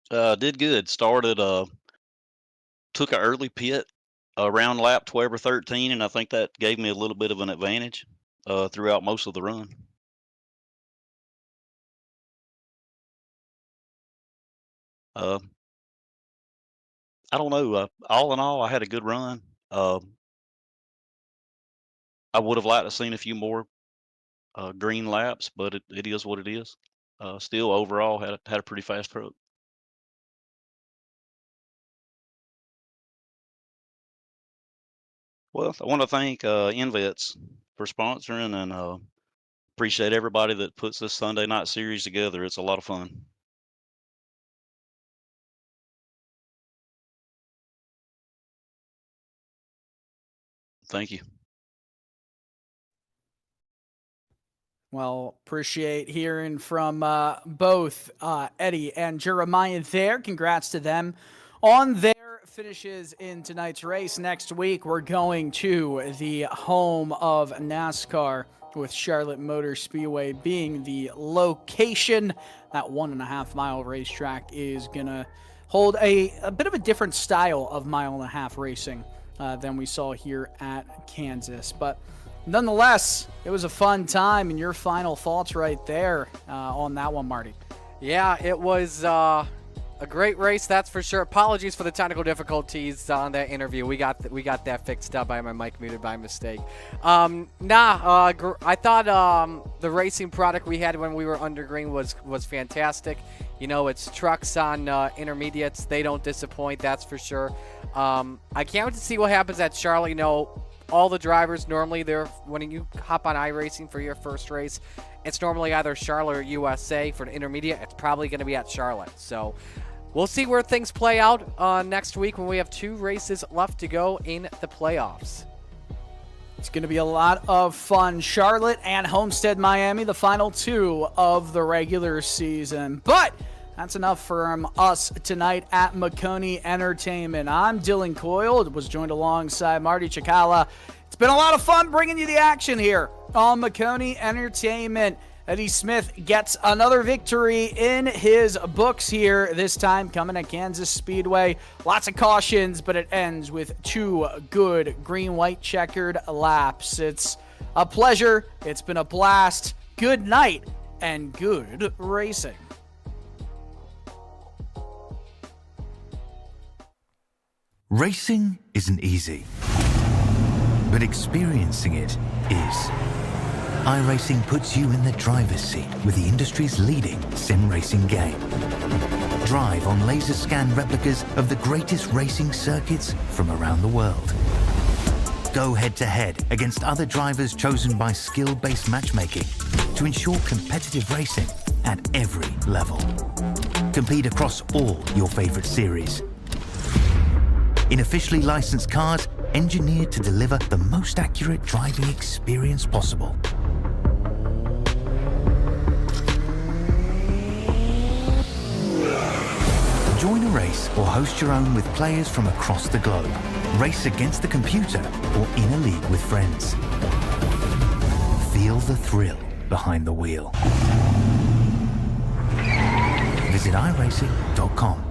Did good. Started took an early pit around lap 12 or 13, and I think that gave me a little bit of an advantage throughout most of the run. I don't know. All in all, I had a good run. I would have liked to seen a few more green laps, but it is what it is. Still, overall, had a pretty fast truck. Well, I want to thank INVETS for sponsoring, and appreciate everybody that puts this Sunday night series together. It's a lot of fun. Thank you. Well, appreciate hearing from both Eddie and Jeremiah there. Congrats to them on their finishes in tonight's race. Next week, we're going to the home of NASCAR, with Charlotte Motor Speedway being the location. That 1.5 mile racetrack is going to hold a bit of a different style of 1.5 mile racing than we saw here at Kansas. But nonetheless, it was a fun time, and your final thoughts right there on that one, Marty. Yeah, it was a great race, that's for sure. Apologies for the technical difficulties on that interview. We got that fixed up. I had my mic muted by mistake. I thought the racing product we had when we were under green was fantastic. You know, it's trucks on intermediates. They don't disappoint, that's for sure. I can't wait to see what happens at Charlotte. You know, all the drivers normally, when you hop on iRacing for your first race, it's normally either Charlotte or USA. For an intermediate, it's probably going to be at Charlotte. So we'll see where things play out next week when we have 2 races left to go in the playoffs. It's going to be a lot of fun. Charlotte and Homestead, Miami, the final 2 of the regular season. But that's enough from us tonight at Maconi Entertainment. I'm Dylan Coyle. Was joined alongside Marty Chikala. It's been a lot of fun bringing you the action here on Maconi Entertainment. Eddie Smith gets another victory in his books here, this time coming at Kansas Speedway. Lots of cautions, but it ends with 2 good green-white checkered laps. It's a pleasure. It's been a blast. Good night and good racing. Racing isn't easy, but experiencing it is. iRacing puts you in the driver's seat with the industry's leading sim racing game. Drive on laser scan replicas of the greatest racing circuits from around the world. Go head-to-head against other drivers chosen by skill-based matchmaking to ensure competitive racing at every level. Compete across all your favorite series. In officially licensed cars, engineered to deliver the most accurate driving experience possible. Join a race or host your own with players from across the globe. Race against the computer or in a league with friends. Feel the thrill behind the wheel. Visit iRacing.com.